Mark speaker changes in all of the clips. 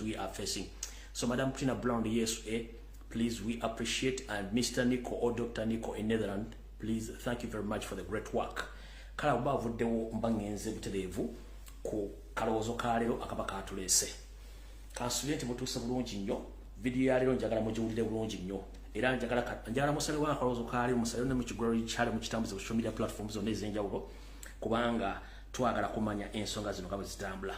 Speaker 1: we are facing. So Madam Tina Brown, yes, please, we appreciate, and Mr. Nico or Dr. Nico in Netherlands, please, thank you very much for the great work. Kala bavuddewo mbangenze bitereevu ku kalowoozo ka leero akaba katulese. Kansubire nti mutuuse bulungi nnyo. Video ya leero njagala mugiwulire bulungi nnyo. Era njagala musalewo akalowoozo ka leero musalewo ne mukigula kyali mukitambuze ku social media platforms zonna ez'enjawulo kubanga twagala kumanya ensonga zino nga bwe zitambula.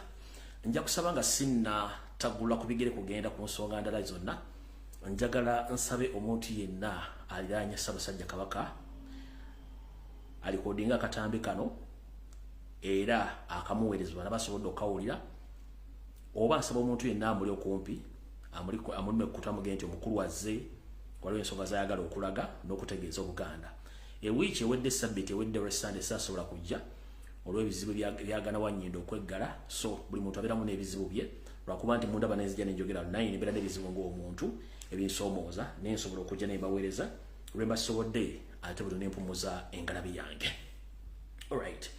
Speaker 1: Nja kusaba nga sinna tagula ku bigere kugenda ku nsonga ndala zonna. Njagala nsabe omuntu yenna aliraanye Ssaabasajja Kabaka alikodinga akatambi kano era akamuweerezebwa nabasobodde okawulira, oba nsaba omuntu yenna amuli okumpi amulimu ekutamu genti omukulu wazze waliwo ensonga zayagala okulaga n'okutegeeza Obuganda. Ewiiki ewedde Ssabbiiti ewedde Resande saasobola kujja olw'ebizibu byagana Wanyindo okweggala, so buli muntu abeeramu n'ebizibu bye lwakuba nti munda banenzija nenjogera naye nebeera n'ebizibu ng'omuntu ebinsoomooza naye nsobola okujja ne mbaweereza lwe mbasobodde ate buli nempumuza engalabi yange. Alright,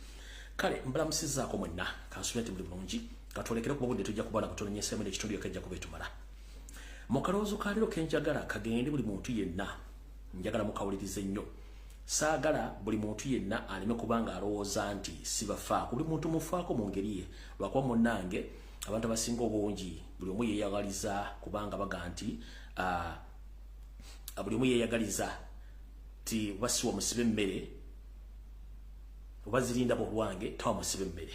Speaker 1: kale mbalamusizaako mwenna kansubire nti buli bulungi katwolekere kuba budde tujja kubaana kutononyeseemu n'ekitundu ekajja kuba etumala. Mu kalowoozo ka leero kenjagala kagende buli muntu yenna, njagala mukawulirize nnyo. Saagala buli muntu yenna aleme kubanga alowooza nti sibafaako. Buli muntu mufaako mu ngeri ye, lwakuba munnange abantu abasinga obungi buli omu yeeyagaliza kubanga baga nti buli omu yeeyagaliza ti basiwa musibe emmere oba zirinda bwolwange tawa musibe emmere.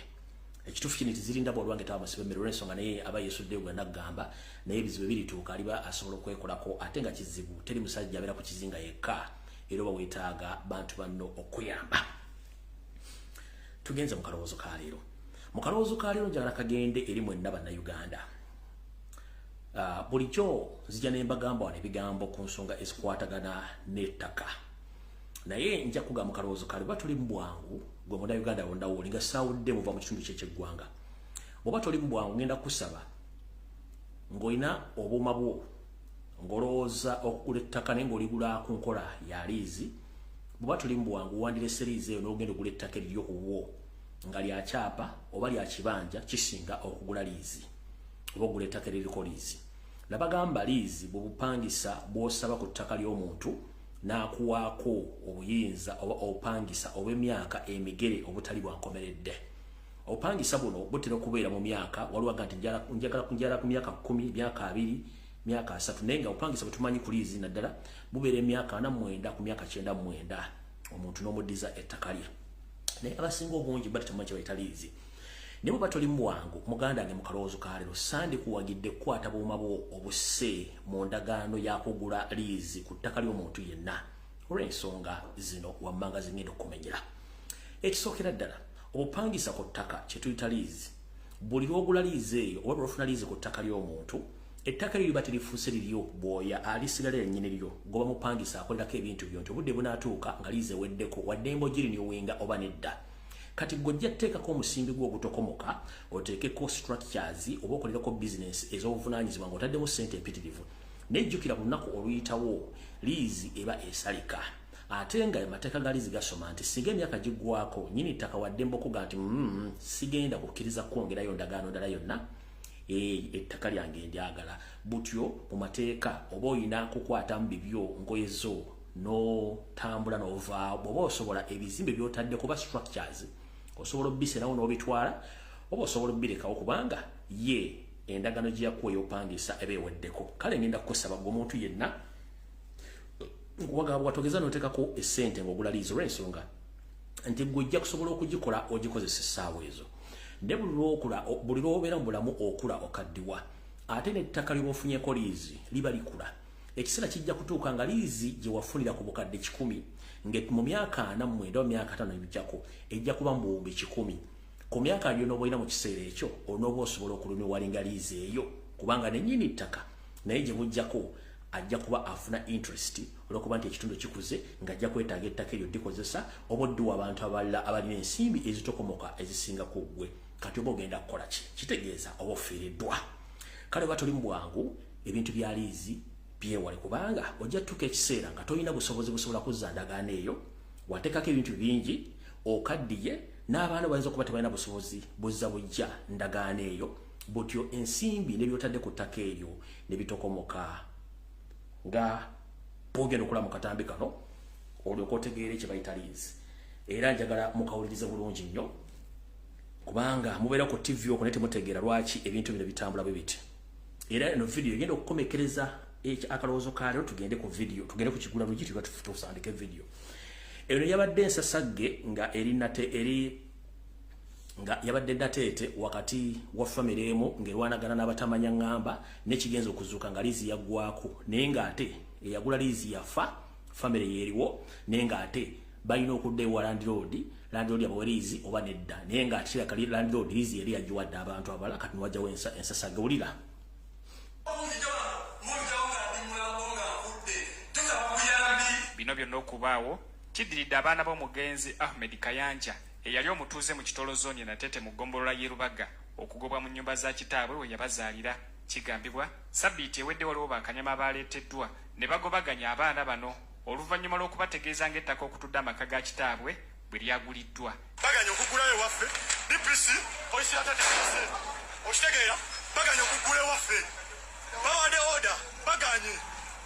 Speaker 1: Ekituufu kino tizirinda bwolwange tawa musibe emmere olw'ensonga naye aba yeesuddeyo bwe nagamba naye ebizibu ebirituuka aliba asobola okwekolako ate nga kizibu teri musajja abeera ku kizinga yekka era oba weetaaga bantu banno okuyamba. Tugenze mu kalowoozo ka leero. Mu kalowoozo ka leero njagala kagende eri mwenna bannayuganda. Bulijjo nzija ne mbagamba wano ebigambo ku nsonga ezikwatagana n'ettaka. Naye nja kugamba mu kalowoozo ka leero bwe tuli mu bwangu gwe munnayuganda wonna wolinga saawudde muva mu kitundu ky'eggwanga. Bw'oba toli mu bwangu ngenda kusaba ng'olina obuuma bwo ng'olowooza okugula ettaka naye ng'oligula ku nkola ya liizi. Bw'oba toli mu bwangu wandirese liizi eyo n'ogenda okugula ettaka eriryo ku bwo nga lya kyapa oba lya kibanja kisinga okugula liizi oba okugula ettaka eririko liizi. Nabagamba liizi bw'obupangisa bw'osaba ku ttaka ly'omuntu n'akuwaako obuyinza oba obupangisa obw'emyaka emigere obutali bwankomeredde. Obupangisa buno butera okubeera mu myaka waliwo nti njagala ku myaka 10, myaka 2, myaka 3 naye nga obupangisa bwe tumanyi ku liizi naddala bubeera emyaka 49 ku myaka 99 omuntu n'omuddiza ettaka lye. Naye abasinga obungi batitamanyi kye bayita liizi. Ne bw'oba toli mu bwangu muganda wange mu kalowoozo ka leero sandikuwagidde kukwata buuma bwo obuse mu ndagaano y'akugula liizi ku ttaka ly'omuntu yenna olw'ensonga zino wammanga zingenda okumenyera. Ekisookera ddala obupangisa ku ttaka kye tuyita liizi, buli lw'ogula liizi eyo oba lw'ofuna liizi ku ttaka ly'omuntu, ettaka lyo liba terifuuse liryo bwoya alisigala yennyini liryo goba mupangisa akolerako ebintu byo nti obudde bunaatuuka nga liizi eweddeko wadde embojjiri niowinga oba nedda. Kati gojja tteekako omusimbi gwo ogutokomoka oteekeko structures oba okolerako business ez'obuvunaanyizibwa ng'otaddemu ssente empitirivu. Nejjukira ku lunaku oluyitawo liizi eba esalika. Ate nga amateeka ga liizi gasoma nti singa emyaka giggwako nnyini ttaka wadde mbokuga nti sigenda kukkiriza kwongerayo ndagaano ndala yonna ettaka lyange ndyagala. Butyo mu mateeka oba oyina kukwatamu bibyo ngoye zo n'otambula n'ovaawo bw'oba osobola ebizimbe by'otadde kuba structures osobola obbiserawo n'obitwala oba osobola obbirekawo kubanga ye endagaano gye yakuwa ey'opangisa eba eweddeko. Kale ngenda kukusaba gwe omuntu yenna nkuwagala bwatogeza n'oteekako essente ng'ogula liizi olw'ensonga nti gw'ojja kusobola okugikola ogikozesa essaawa ezo. Ne buli lw'obeera mu bulamu okula okaddiwa ate n'ettaka ly'obaofunyeeko liizi liba likula. Ekiseera kijja kutuuka nga liizi gye wafunira ku bukadde 10 mu myaka 49 oba myaka 5 ebijjako ejja kuba mu buwumbi 10. Ku myaka byonna oba olina mu kiseera ekyo onooba osobola okulunyiwalinga liizi eyo kubanga nennyini ttaka naye gye bujjako ajja kuba afuna interest olw'okuba nti ekitundu kikuze ng'ajja kwetaaga ettaka eryo ddikozesa oba oddiwa abantu abalala abalina ensimbi ezitokomoka ezisinga ku ggwe. Kati oba ogenda kukola ki? Kitegeeza oba ofiiriddwa. Kale oba toli mu bwangu ebintu bya liizi byewale kubanga ojja tutuuka ekiseera nga tolina busobozi busobola kuzza ndagaano eyo wateekako ebintu bingi okaddiye n'abaana bayinza okuba tebalina busobozi buzza bujja ndagaano eyo botyo ensimbi ne byotadde ku ttaka eryo ne bitokomoka nga bogenda okula mu katambi kano olyoka otegeera kye bayita lease. Era njagala mukawulirize bulungi nnyo kubanga mubeera ku TV okwo ne temutegeera lwaki ebintu bino bitambula bwe biti. Era eno video egenda okukomekereza akalowoozo ka leero tugende ku video, tugende ku kigula lugi tusandike video. Eno yabadde ensasagge nga nga yabadde dateete wakati wa family emu ng'erwanagana n'abatamanya ngamba n'ekigenza okuzuuka nga liizi yaggwako naye ng'ate eyagula liizi yafa family yeeriwo naye ng'ate balina okudda ewa landlord abawe liizi oba nedda naye ng'ate kiraka landlord liizi yali yagiwadde abantu abalala kati niwajjawo ensasagge. Wulira.
Speaker 2: Bino byonna okubaawo kiddiridde abaana b'omugenzi Ahmed Kayanja eyali omutuuze mu Kitolo Zone Natete mu ggombolola y'e Rubaga okugobwa mu nnyumba za kitaabwe we yabazaalira. Kigambibwa sabbiiti ewedde waliwo bakanyama abaaleeteddwa ne bagobaganya abaana bano oluvannyuma lw'okubategeeza ng'ettaka okutudde amaka ga kitaabwe bwe lyaguliddwa.
Speaker 3: Baganya okugulayo waffe DPC polisi yatategeeze okitegeera baganya okugula waffe bawadde oda baganye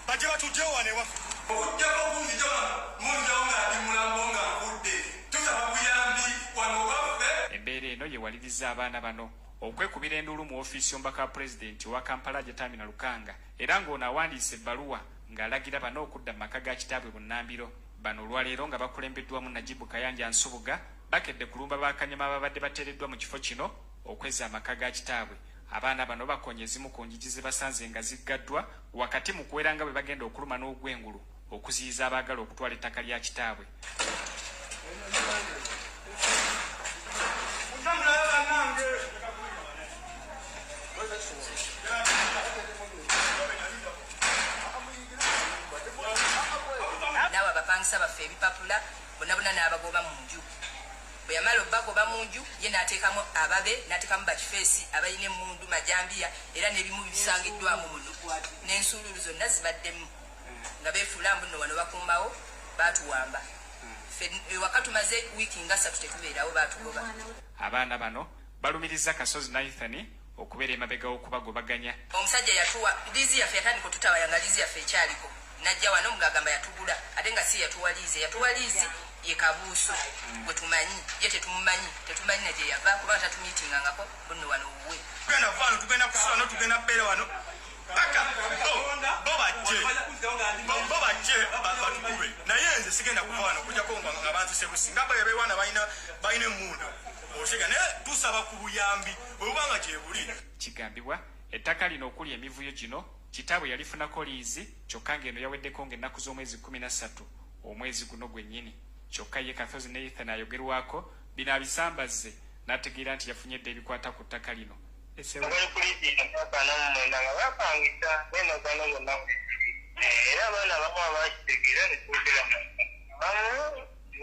Speaker 3: bajje batujjewo wane waffe okujjako bungi jona munjawo ng'ali mulambo ng'akudde tusaba buyambi wano waffe.
Speaker 2: Embeera eno yewaliriza abaana bano okwekubira enduulu mu ofiisi y'omubaka wa pulezidenti wa Kampala Tamina Lukanga era ng'ono awandiise ebbaluwa ng'alagira bano okudda mu maka ga kitaabwe Bunnambiro. Bano olwaleero nga bakulembeddwamu Najibu Kayanja Nsubuga bakedde kulumba bakanyama ababadde bateereddwa mu kifo kino okweza amaka ga kitaabwe. Abaana bano bakonye ezimu ku njigi ze basanze nga ziggaddwa wakati mu kuwera nga bwe bagenda okuluma n'ogwengulu okuziyiza abaagala okutwala ettaka lya kitaabwe.
Speaker 4: Naawe abapangisa baffe ebipapula bonna n'abagoba mu nju. Bwe yamala obbagoba mu nju ye n'ateekamu ababe n'ateekamu bakifeesi abalina emmundu majambiya era n'ebimu bisangiddwamu muno n'ensuuluulu zonna zibaddemu nga beefuula mbu nno wano bakumbawo baatuwamba. Waka tumaze wiiki nga 3 tetubeerawo baatugoba.
Speaker 2: Abaana bano balumiriza Kasozi Nathan okubeera emabega w'okubagobaganya.
Speaker 4: Omusajja yatuwa liizi yaffe yatandika otutawaya nga liizi yaffe ekyaliko najja wano mugagamba yatugula ate nga si yatuwa liizi ye Kabuuso bwe tumanyi ye tetumumanyi na gye yava kubanga tatumiitingangako bunno wano wuwe.
Speaker 3: Tugenda vano tugenda kusula no tugenda beera wano paka bo bajje batukube naye nze sigenda kuva wano kujjako nga banzise busi nga beewana balina emmundu osega naye tusaba ku buyambi obubanga gye buli.
Speaker 2: Kigambibwa ettaka lino okuli emivuyo gino kitaabwe yalifunako liizi kyokka ng'eno yaweddeko ng'ennaku z'omwezi 13 omwezi guno gwennyini. Kyokka ye Kathozi Nathan ayogerwako bino abisambaze n'ategeera nti yafunye edda ebikwata ku ttaka lino.
Speaker 5: Era abaana abamu abakitegeera ne twogera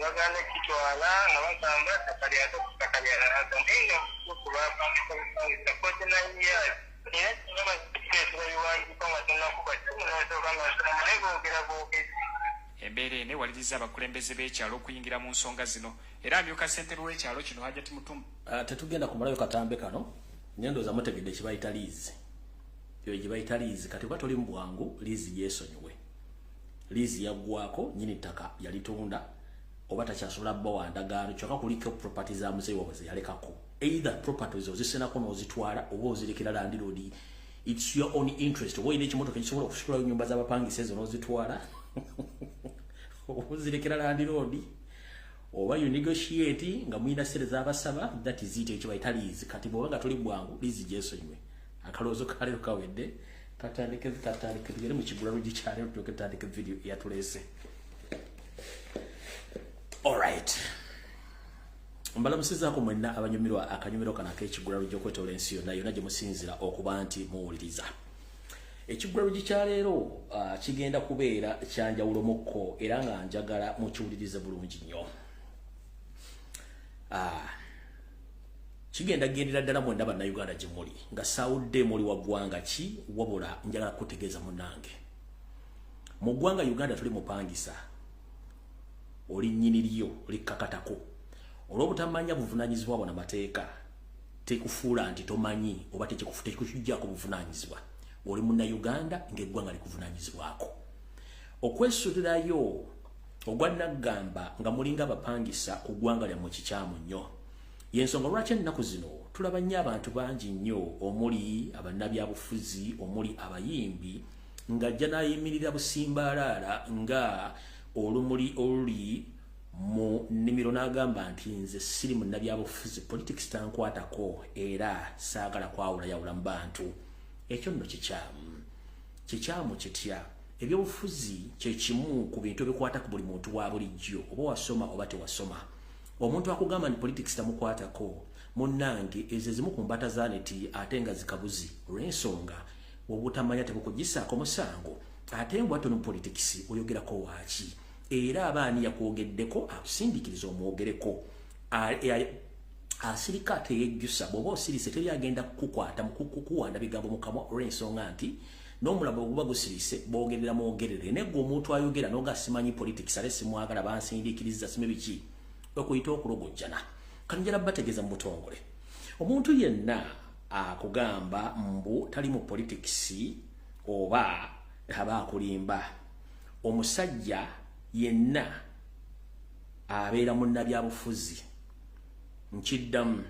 Speaker 5: baganda kitwala nga bagamba ttaka lyate ku ttaka lyalaga naye nga okubapangisa busangisa 49 years era kinyama kiteesera biwanjiko nga tonnakuba kimunosooka nga nsoma naye boogera boogezi.
Speaker 2: Embeera eno ewaliriza abakulembeze b'ekyalo okuyingira mu nsonga zino era amyuka ssentebe w'ekyalo kino Hajati Mutumba.
Speaker 1: Tetugenda kumalayo katambe kano nendooza mutegedde kibayita liizi. Yo gibayita liizi kati kuba toli mu bwangu liizi yeesonyiwe. Liizi yaggwako nnyini ttaka yalitunda oba takyasobola bbawa ndagaano kyokka kuliko property za muzeeyi waabwe ze yalekako. Either properties ozisenako n'ozitwala oba ozirekera landlord. It's your own interest. Oba olina ekimotoka ekisobola okusitulayo nnyumba z'abapangisa ezo n'ozitwala ozirekera landlord oba you negotiate nga muyina ssente z'abasaba that is it ekyo bayita liizi. Kati bw'oba nga toli bwangu liizi gyesonyiwe. Akaloozo kaleero kawedde katandike tugere mu kigula lugi kyaleero tuloke tutandike video eyatuleese. Alright. Mbalamusizaako mwenna abanyumirwa akanyumiro kano ak'ekigula lugi okwetoola ensi yonna gye musinzira okuba nti muwuliriza. Ekigula lugi kyaleero kigenda kubeera kyanjawulomukko era nga njagala mukiwulirize bulungi nnyo. Kigenda gendera ddala mwenda bannayuganda gye muli nga saawudde muli wa ggwanga ki wabula njagala kutegeeza munnange. Mu ggwanga Uganda tuli mupangisa oli nnyini lyo likkakatako olw'obutamanya buvunaanyizibwa bwo n'amateeka tekufuula nti tomanyi oba tekikujjako buvunaanyizibwa. Oli Munnayuganda ng'eggwanga likuvunanyizibwako. Okwesulirayo ogwa Naggamba nga mulinga abapangisa ku ggwanga lyammwe kikyamu nnyo. Y'ensonga lwaki ennaku zino tulaba nnyo abantu bangi nnyo omuli abannabyabufuzi omuli abayimbi ng'ajja n'ayimirira busimbaalaala nga olumuli oluli mu nnimiro n'agamba nti nze siri munnabyabufuzi, politics tankwatako era saagala kwawulayawula mu bantu. Ekyo nno kikyamu kitya. Ebyobufuzi kye kimu ku bintu ebikwata ku buli muntu wa bulijjo, oba wasoma oba tewasoma. Omuntu akugamba nti politics tamukwatako, munnange ezo ezimu ku mbata zaneti ate nga zikabuzi olw'ensonga obutamanya tebukugisaako musango. Ate mbwatto mu politics oyogerako waaki? Era abaani yakwogeddeko akusindiikiriza omwogereko. Asirika teyejjusa bw'oba osirise teri agenda kukukwata kukuwanda bigambo mu kamwa olw'ensonga nti n'omulabo oguba gusirise boogerera mwogerere. Negwe omuntu ayogera n'oga simanyi politics ale simwagala bansindiikiriza sime biki okuyita okulogojjana. Kanjala bategeeza mu butongole. Omuntu yenna akugamba mbu tali mu politics oba aba akulimba. Omusajja yenna abeera munnabyabufuzi. Nkiddamu,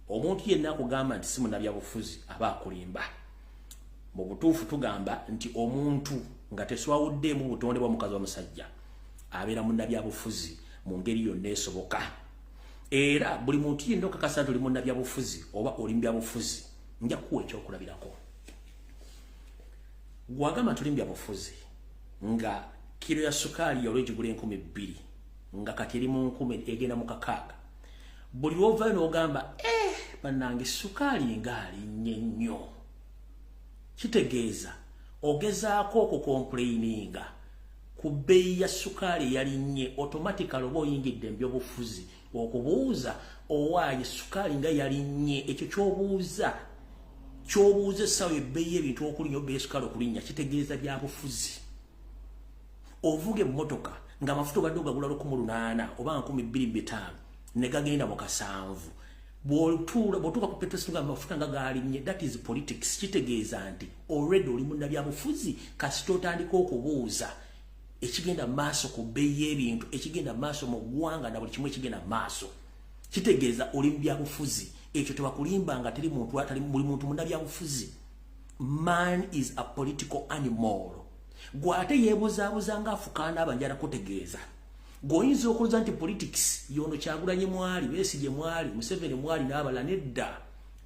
Speaker 1: omuntu yenna akugamba nti si munnabyabufuzi aba akulimba. Mu butuufu tugamba nti omuntu nga teswawuddeemu butonde bwa mukazi wa musajja abeera munnabyabufuzi mu ngeri yonna esoboka. Era buli muntu yenna okakasa nti oli munnabyabufuzi oba oli mbyabufuzi nja kuwa ekyokulabirako. Gwagamba nti oli mbyabufuzi nga kilo ya sukaali olw'egigula 2,000 nga kati eri mu 10 egenda mu 6. Buli lw'ovaayo n'ogamba bannange sukaali ng'alinnye nnyo. Kitegeeza ogezaako okukomplaininga ku bbeeyi ya sukaali eyalinnye, automatically oba oyingidde mu byobufuzi okubuuza owaaye sukaali nga yalinnye. Ekyo ky'obuuza essaawa ebbeeyi y'ebintu okulinnya obbeeyi sukaali okulinnya kitegeeza byabufuzi. Ovuga emmotoka ng'amafuta obadde ogagula 1,800 oba 2,500 ne gagenda mu 7. Bw'otuuka ku petrol nga amafuta nga gaalinnye, that is politics. Kitegeeza nti already oli munnabyabufuzi kasita otandika okubuuza ekigenda maaso ku bbeeyi y'ebintu, ekigenda maaso mu ggwanga na buli kimu ekigenda maaso. Kitegeeza oli mubyabufuzi. Ekyo tebakulimba nga teri muntu buli muntu munnabyabufuzi. Man is a political animal. Gwate yeebuzaabuza ng'afukaana abanjala kutegeeza. Goyinza okuloza nti politics yono Kyagulanyi mwali, Besigye mwali, Museveni mwali n'abala nedda.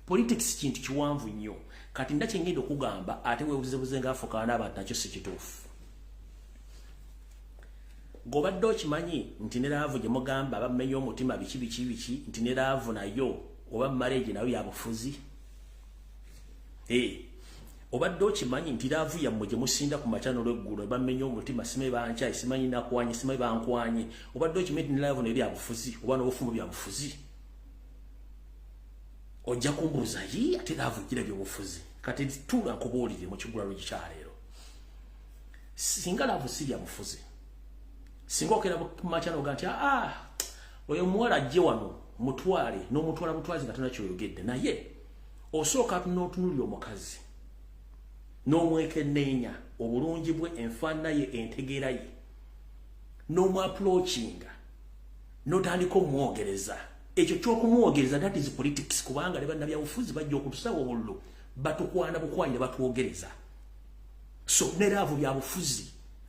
Speaker 1: Politics kintu kiwanvu nnyo. Kati nda kyengenda okugamba ate weebuzebuze ng'afukaana abantu nakyo si kituufu. Gobadde okimanyi nti ne laavu gye mugamba abamenya omutima biki nti ne laavu nayo oba marriage nayo yabufuzi. Obadde okimanyi nti laavu yammwe gye musinda ku machano lw'eggulu bamenya omutima simanyi bankyayi simanyi nakwanye simanyi bankwanye. Obadde okimanyi nti ne laavu nayo byabufuzi oba n'obufumu byabufuzi. Ojja kumbuuza ate laavu gira byobufuzi. Kati tuula nkubuulire mu kigula lw'ekikyaleero. Singa laavu si byabufuzi, singa okera ku machano ga nti oyo muwala ajje wano mutwale n'omutwala butwazi nga tonna kyoyogedde naye osooka n'otunuulira omukazi n'omwekenneenya obulungi bwe, enfaanana ye, entegeera ye, n'omuapproachinga n'otandika omwogereza. Ekyo ky'okumwogereza that is politics, kubanga ne bannabyabufuzi bajja okutusawa obululu batukwana bukwanyi ne batwogereza. So ne laavu byabufuzi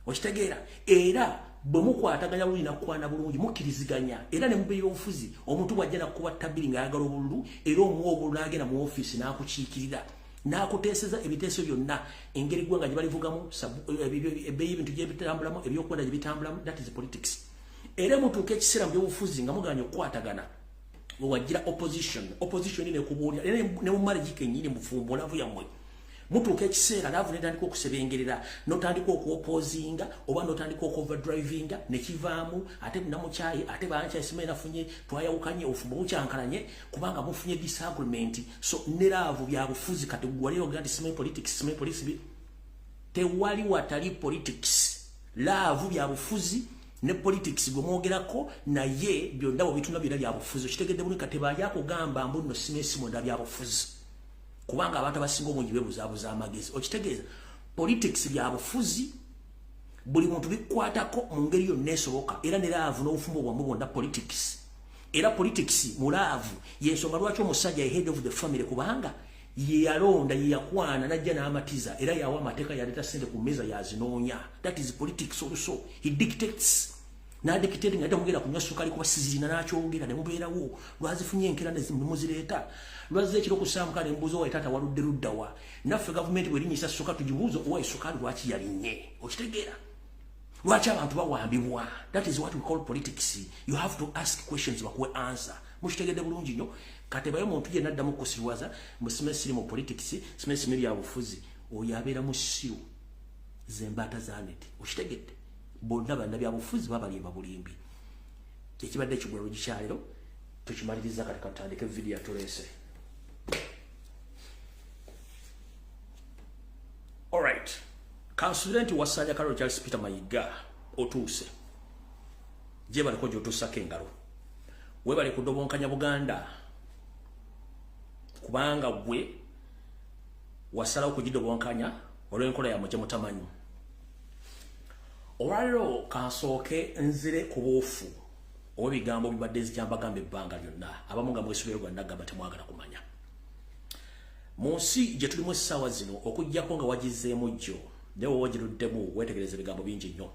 Speaker 1: okitegeera. Era bwe mukwataganya bulina kukwana bulungi mukkiriziganya era ne mubeera obufuzi omuntu bw'ajja nakukuba tabiri ng'ayagala obululu era omuwa obululu n'agenda mu ofiisi n'akukiikirira n'akuteeseza ebiteeso byonna engeri eggwanga gye balivugamu ebbeeyi y'ebintu gye bitambulamu ebyokwenda gye bitambulamu. That is politics. Era mutuuka ekiseera mu by'obufuzi nga muganya okukwatagana wewajjira opposition nekubuulira era ne mu marriage kennyini mufumbo laavu yammwe mutuuka ekiseera laavu netandika okusebengerera n'otandika okuopposinga oba n'otandika okuoverdrivinga ne kivaamu ate namukyayi ate bankyayi simanyi nafunye twayawukanye ofumbo bukyankalanye kubanga mufunye disagreement. So ne laavu byabufuzi kati gwali ogenda nti simanyi politics tewali watali politics. Laavu byabufuzi ne politics gomwogerako naye byonna bitunda bira bya bufuzi kitegedde buli kateba yakugamba mbuno simesimu nda bya bufuzi kubanga abantu abasinga omungi bebuzabuza amagezi okitegeeza politics bya bufuzi buli muntu bikwatako mu ngeri yonna esoboka era ne laavu n'obufumbo bwamwe bwonna politics era politics mulaavu yensonga lwaki omusajja head of the family kubanga ye yalonda ye yakwana najja n'amatiza era yawa amateeka yaleta sente ku meza yazinoonya. That is politics also. He dictates na dictating ate mugera kunywa sukali kuba sizirina nakyogera ne mubeerawo lwazifunye enkera ne muzireta lwaze ekiro kusamuka ne mbuzo wa tata waludde luddawa naffe government bwerinyisa suka tujibuzo owa sukali lwaki yalinye okitegeera lwaki abantu bawambibwa. That is what we call politics. You have to ask questions bakuwe answer mukitegedde bulungi nnyo kate bayo muntu ye naddamu kusirwaza musimesiri mu politics simesiri bya bufuzi oyo abeera mu siru zembata zanete okitegedde bonna banda bya bufuzi babalimba bulimbi ekibadde ekigwero gikyaliro tukimaliriza kati katandike video yatulese. Alright, Consultant Wasanya Karo Charles Peter Mayiga otuuse je baliko jotusaka engalo we bali kudobonkanya Buganda kubanga gwe wasala okugidobonkanya olw'enkola ya muje mutamanyi. Olwaliro kansooke nzire ku buufu obigambo bibadde zikyambagambe ebbanga lyonna abamu nga mwesulire gwa nagamba temwagala kumanya mu nsi gye tulimu essaawa zino okujjako nga wagizeemu jjo newe wagiruddemu wetegereza ebigambo bingi nnyo.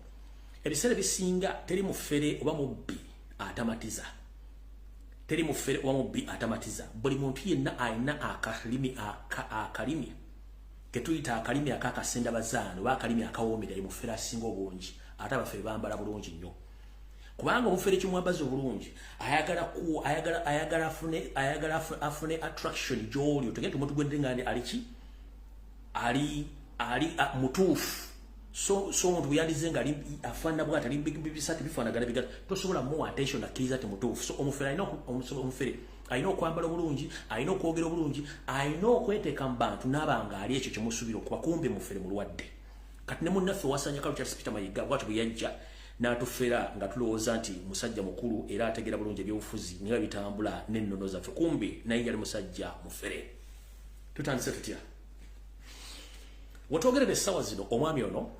Speaker 1: Ebiseera bisinga teri mufere oba mubbi atamatiza teri mufere oba mubbi atamatiza buli muntu yenna alina akalimi ketuyita akalimi akakasenda bazaano oba akalimi akawoomera ye mufere asinga obulungi ate abafere bambala bulungi nnyo kubanga omufere kimwambaza obulungi ayagala afune attraction gy'oli otugende omuntu gwendengane aliki ali mutuufu so omuntu bweyandize nga afaanana bwati ali bisati bifaanagana bigata tosobola muwa attention akkiriza ati mutuufu. So omufere alina okwambala obulungi alina okwogera obulungi alina okweteeka mu bantu n'abanga ali ekyo kyemusuubira okuba kumbi mufere mulwadde. Kati ne munnaffe Wasanya Karo Charles Peter Mayiga bwatyo bwe yajja n'atufera nga tulowooza nti musajja mukulu era ategeera bulungi ebyobufuzi nga bitambula n'ennono zaffe kumbi naye yali musajja mufere. Tutandise tutya watwogerera essaawa zino omwami ono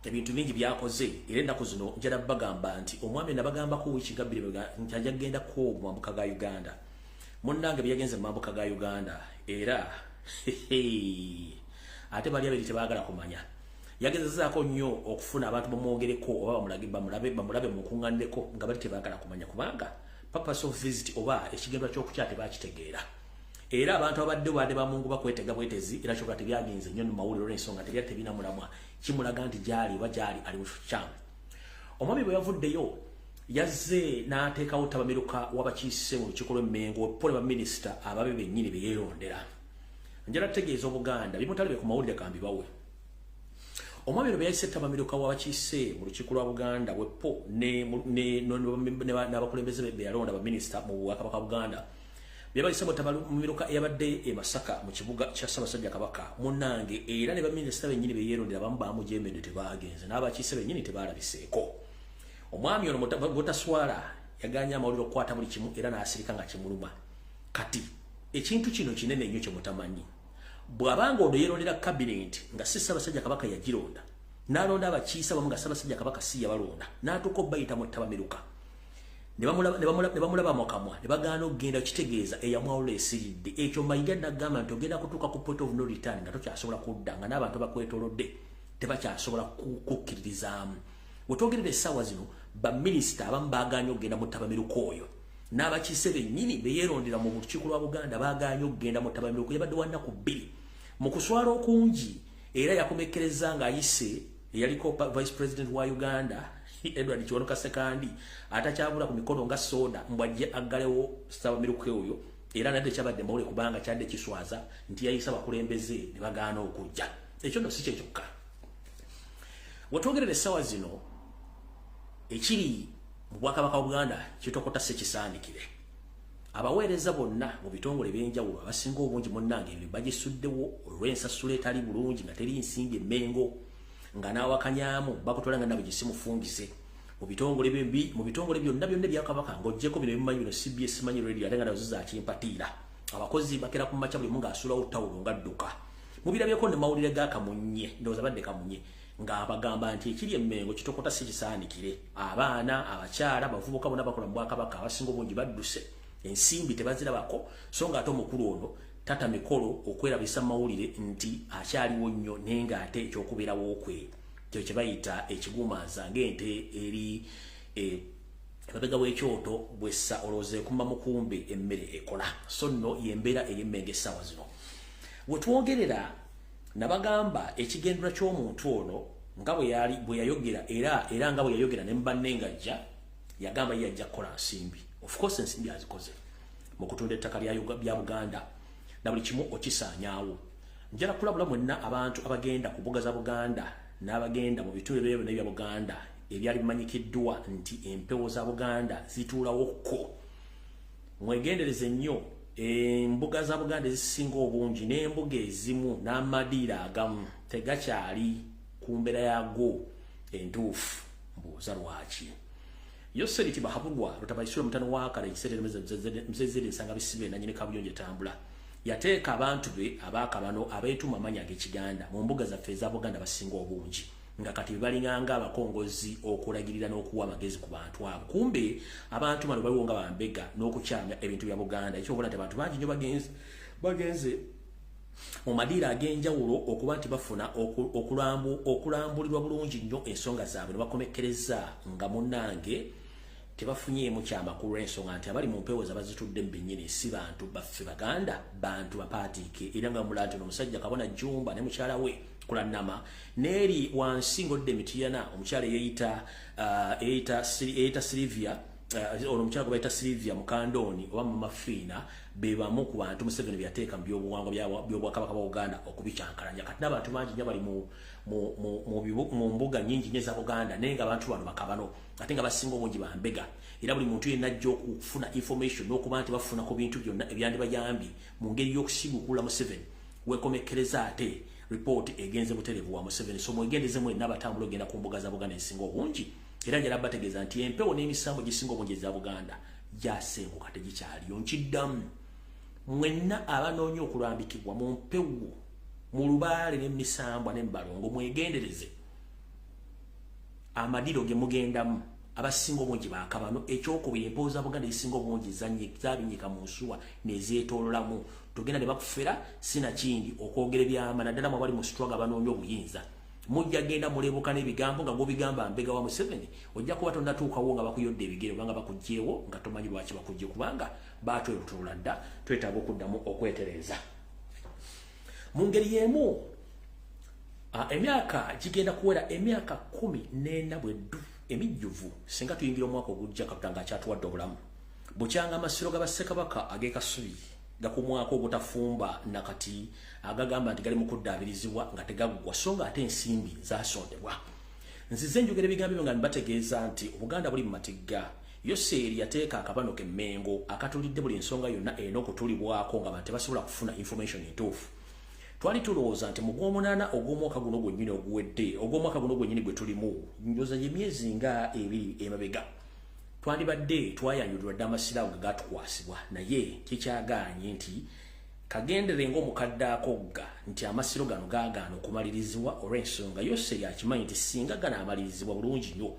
Speaker 1: ebintu bingi byakoze era ennaku zino njala bagamba nti omwami nabagambako wiiki nga bbiri nti ajja kugendako mu mambuka ga Uganda munnange byagenze mu mambuka ga Uganda era ate bali abiri tebaagala kumanya yagezezaako nnyo okufuna abantu bamwogereko oba bamulabe mu nkuŋŋaanireko nga bali tebaagala kumanya kubanga purpose of visit oba ekigendwa ky'okukya tebakitegeera era abantu abadde bade bamungu bakwetega bwetezi era kyokka tebyagenze nnyo mu mawulire olw'ensonga tebyali tebina mulamwa kimulaga nti gyali ali mu kikyamu. Omwami bwe yavuddeyo yazze n'ateekawo tabamiruka w'abakiise mu lukiiko lw'Emmengo pole baminisita ababe bennyini be yeerondera njala tutegeeza Obuganda bimutalibe ku mawulire kambibawe. Omwami bwe yayise tabamiruka w'abakiise mu lukiiko lwa Buganda bwepo n'abakulembeze be yalonda baminisita mu Bwakabaka Buganda byabayisabo tabamiruka eyabadde e Masaka mu kibuga kya Ssaabasajja Kabaka munnange era ne baminisita bennyini be yeerondera abamu bamujemedde tebaagenze n'abakiise bennyini tebaalabiseeko. Omwami ono Botaswala yaganya amawulire okukwata buli kimu era n'asirika nga kimuluma. Kati ekintu kino kinene nnyo kye mutamanyi bw'abanga ono yeerondera cabinet nga si Ssaabasajja Kabaka yagironda n'alonda abakiise abamu nga Ssaabasajja Kabaka si yabalonda n'atuuka obbayita mu tabamiruka ne bamulaba mu kamwa ne bagaana okugenda kitegeeza eyamwawula esiridde ekyo Mayiga n'agamba nti ogenda kutuuka ku point of no return nga tokyasobola kudda nga n'abantu abakwetoolodde tebakyasobola kukkiririzaamu. Wetwogerera essaawa zino baminisita abamu baagaanye okugenda mu tabamiruka oyo n'abakiise bennyini be yeerondera mu lukiiko lwa Buganda baagaanye okugenda mu tabamiruka yabadde wa nnaku bbiri mu kuswala okungi era yakomekkereza ng'ayise eyaliko vice president wa Uganda Edward Kiwanuka Sekandi atakyabula ku mikono nga soda mbwajje aggalewo tabamiruka oyo era nadde kyabadde mawule kubanga kyadde kiswaza nti yayisa bakulembeze ne bagaana okujja. Ekyo nno si kye kyokka wetwogerera essaawa zino ekiri mu Bwakabaka wa Buganda kitokota sekisaanikire abaweereza bonna mu bitongole ebyenjawulo abasinga obungi munnange ebyo bagisuddewo olw'ensasula etali bulungi nga teri nsimbi Emmengo nga n'awakanyaamu bakutwala nga nabo gisimufungise mu bitongole byonna bya Kabaka ng'oggyeko bino ebimanyi bino CBS manyi radio ate nga nazo zakimpatiira abakozi bakera ku makya buli mu ng'asulawo tawulo ng'adduka mu birabyeko ne mawulire ga Kamunye ndowooza badde Kamunye ng'abagamba nti ekiri emmengo kitokota si kisaanikire abaana abakyala abavubuka bonna bakola mu Bwakabaka abasinga obungi badduse ensimbi tebazirabako so ng'ate omukulu ono tata mikolo okwerabisa mawulire nti akyaliwo nnyo naye ng'ate ekyokubeerawo kwe kyo kye bayita ekigumaza ng'ente eri emabega w'ekyoto bwessa olowooza ekumba mukumbe emmere ekola so nno y'embeera ey'emmengo essaawa zino we twogerera nabagamba ekigendera ky'omuntu ono nga bwe yayogera era nga bwe yayogera ne mubanne ng'ajja yagamba ye ajja kukola nsimbi of course ensimbi azikoze mu kutunda ettaka lya Buganda na buli kimu okisaanyaawo njala kulabula mwenna abantu abagenda ku mbuga za Buganda n'abagenda mu bitundu ebyo n'ebya Buganda ebyali bimanyikiddwa nti empewo za Buganda zituulawokko mwegendereze nnyo embuga za Buganda ezisinga obungi n'embuga ezimu n'amadiira agamu tegakyali ku mbeera yago entuufu mbuuza lwaki Yoseriti Bahabulwa lutabayisura mutano wa kale ekiseera mzezere nsanga bisibe na nyine kabuyonje tambula yateeka abantu be abakabano abeetuma amanya ag'Ekiganda mu mbuga zaffe eza Buganda basinga obungi nga kati balinganga abakongozi okulagirira n'okuwa amagezi ku bantu abo kumbe abantu bano baliwo nga bambega n'okukyamya ebintu bya Buganda ekyo obona nti abantu bangi nnyo bagenze mu madiira ag'enjawulo okuba nti bafuna okulambulirwa bulungi nnyo ensonga zaabwe ne bakomekkereza nga munnange tebafunyeemu kyamakulu ensonga nti abali mu mpewo zabazitudde mu binnyini si bantu baffe Baganda bantu bapaatiike era nga mulala nti omusajja Kabona Jumba ne mukyala we Kulanama neeri wansi ng'odde Mitiyana omukyala eyita Silivia ono omukyala gwe bayita Silivia Mukandooni oba Mamafiina be bamu ku bantu Museveni byateeka mu byobuwangwa by'Obwakabaka bwa Uganda okubicyankalanya kati n'abantu bangi nnyo bali mu mbuga nnyingi nnyo eza Buganda naye nga abantu bano bakabano ate nga basinga obungi bambega era buli muntu yenna ajja okufuna information n'okuba nti bafuna ku bintu byonna ebyandibayambye mu ngeri y'okusiguukula Museveni weekomekkereza ate report egenze buterevu wa Museveni so mwegendeze mwenna abatambula ogenda ku mbuga za Buganda ezisinga obungi era njala bategeeza nti empewo n'emisango gisinga obungi eza Buganda gyasenguka tegikyaliyo nkiddamu mwenna abanoonya okulambikibwa mu mpewo mu lubaale n'emisambwa n'embalongo mwegendereze amadiro ge mugendamu abasinga obungi bakabano ekyokubiri empewo za Buganda ezisinga obungi zabinyika mu nsuwa nezeetoololamu tugenda ne bakufera sinakindi okwogera ebyama naddala mwabali mu struggle abanoonya obuyinza mujja genda mulebuka n'ebigambo nga gwobigamba mbega wa Museveni ojja kuba tonnatuukawo nga bakuyodde ebigere obanga bakugjeewo nga tomanyi lwaki bakujje kubanga batwelutulula dda twetaaga okuddamu okwetereza mu ngeri y'emu emyaka gigenda kuwera emyaka 14 bweddu emijjuvu singa tuyingira omwaka ogujja Katonda ng'akyatuwadde obulamu bukyanga amasiro g'abassekabaka ag'ekasubi gakumwako obutafumba nakati agagamba nti gali mu kuddaabirizibwa nga tegaggwa so nga ate ensimbi zasondebwa nzize njogera ebigambo nga nibategeeza nti Obuganda buli mu matigga Yoseeri yateeka akabano k'emmengo akatulidde buli ensonga yonna erina okutulibwako nga abantu tebasobola kufuna information entuufu twali tulowooza nti mu gw'omunaana ogw'omwaka guno gwennyini oguwedde ogw'omwaka guno gwennyini gwe tulimu njoza emyezi nga 2 emabega twandibadde twayanyulirwa dde amasiro ago gatukwasibwa naye kikyagaanye nti kagendere ng'omukadde akogga nti amasiro gano gaagaana okumalirizibwa olw'ensonga Yoseeri akimanyi nti singa ganaamalirizibwa bulungi nnyo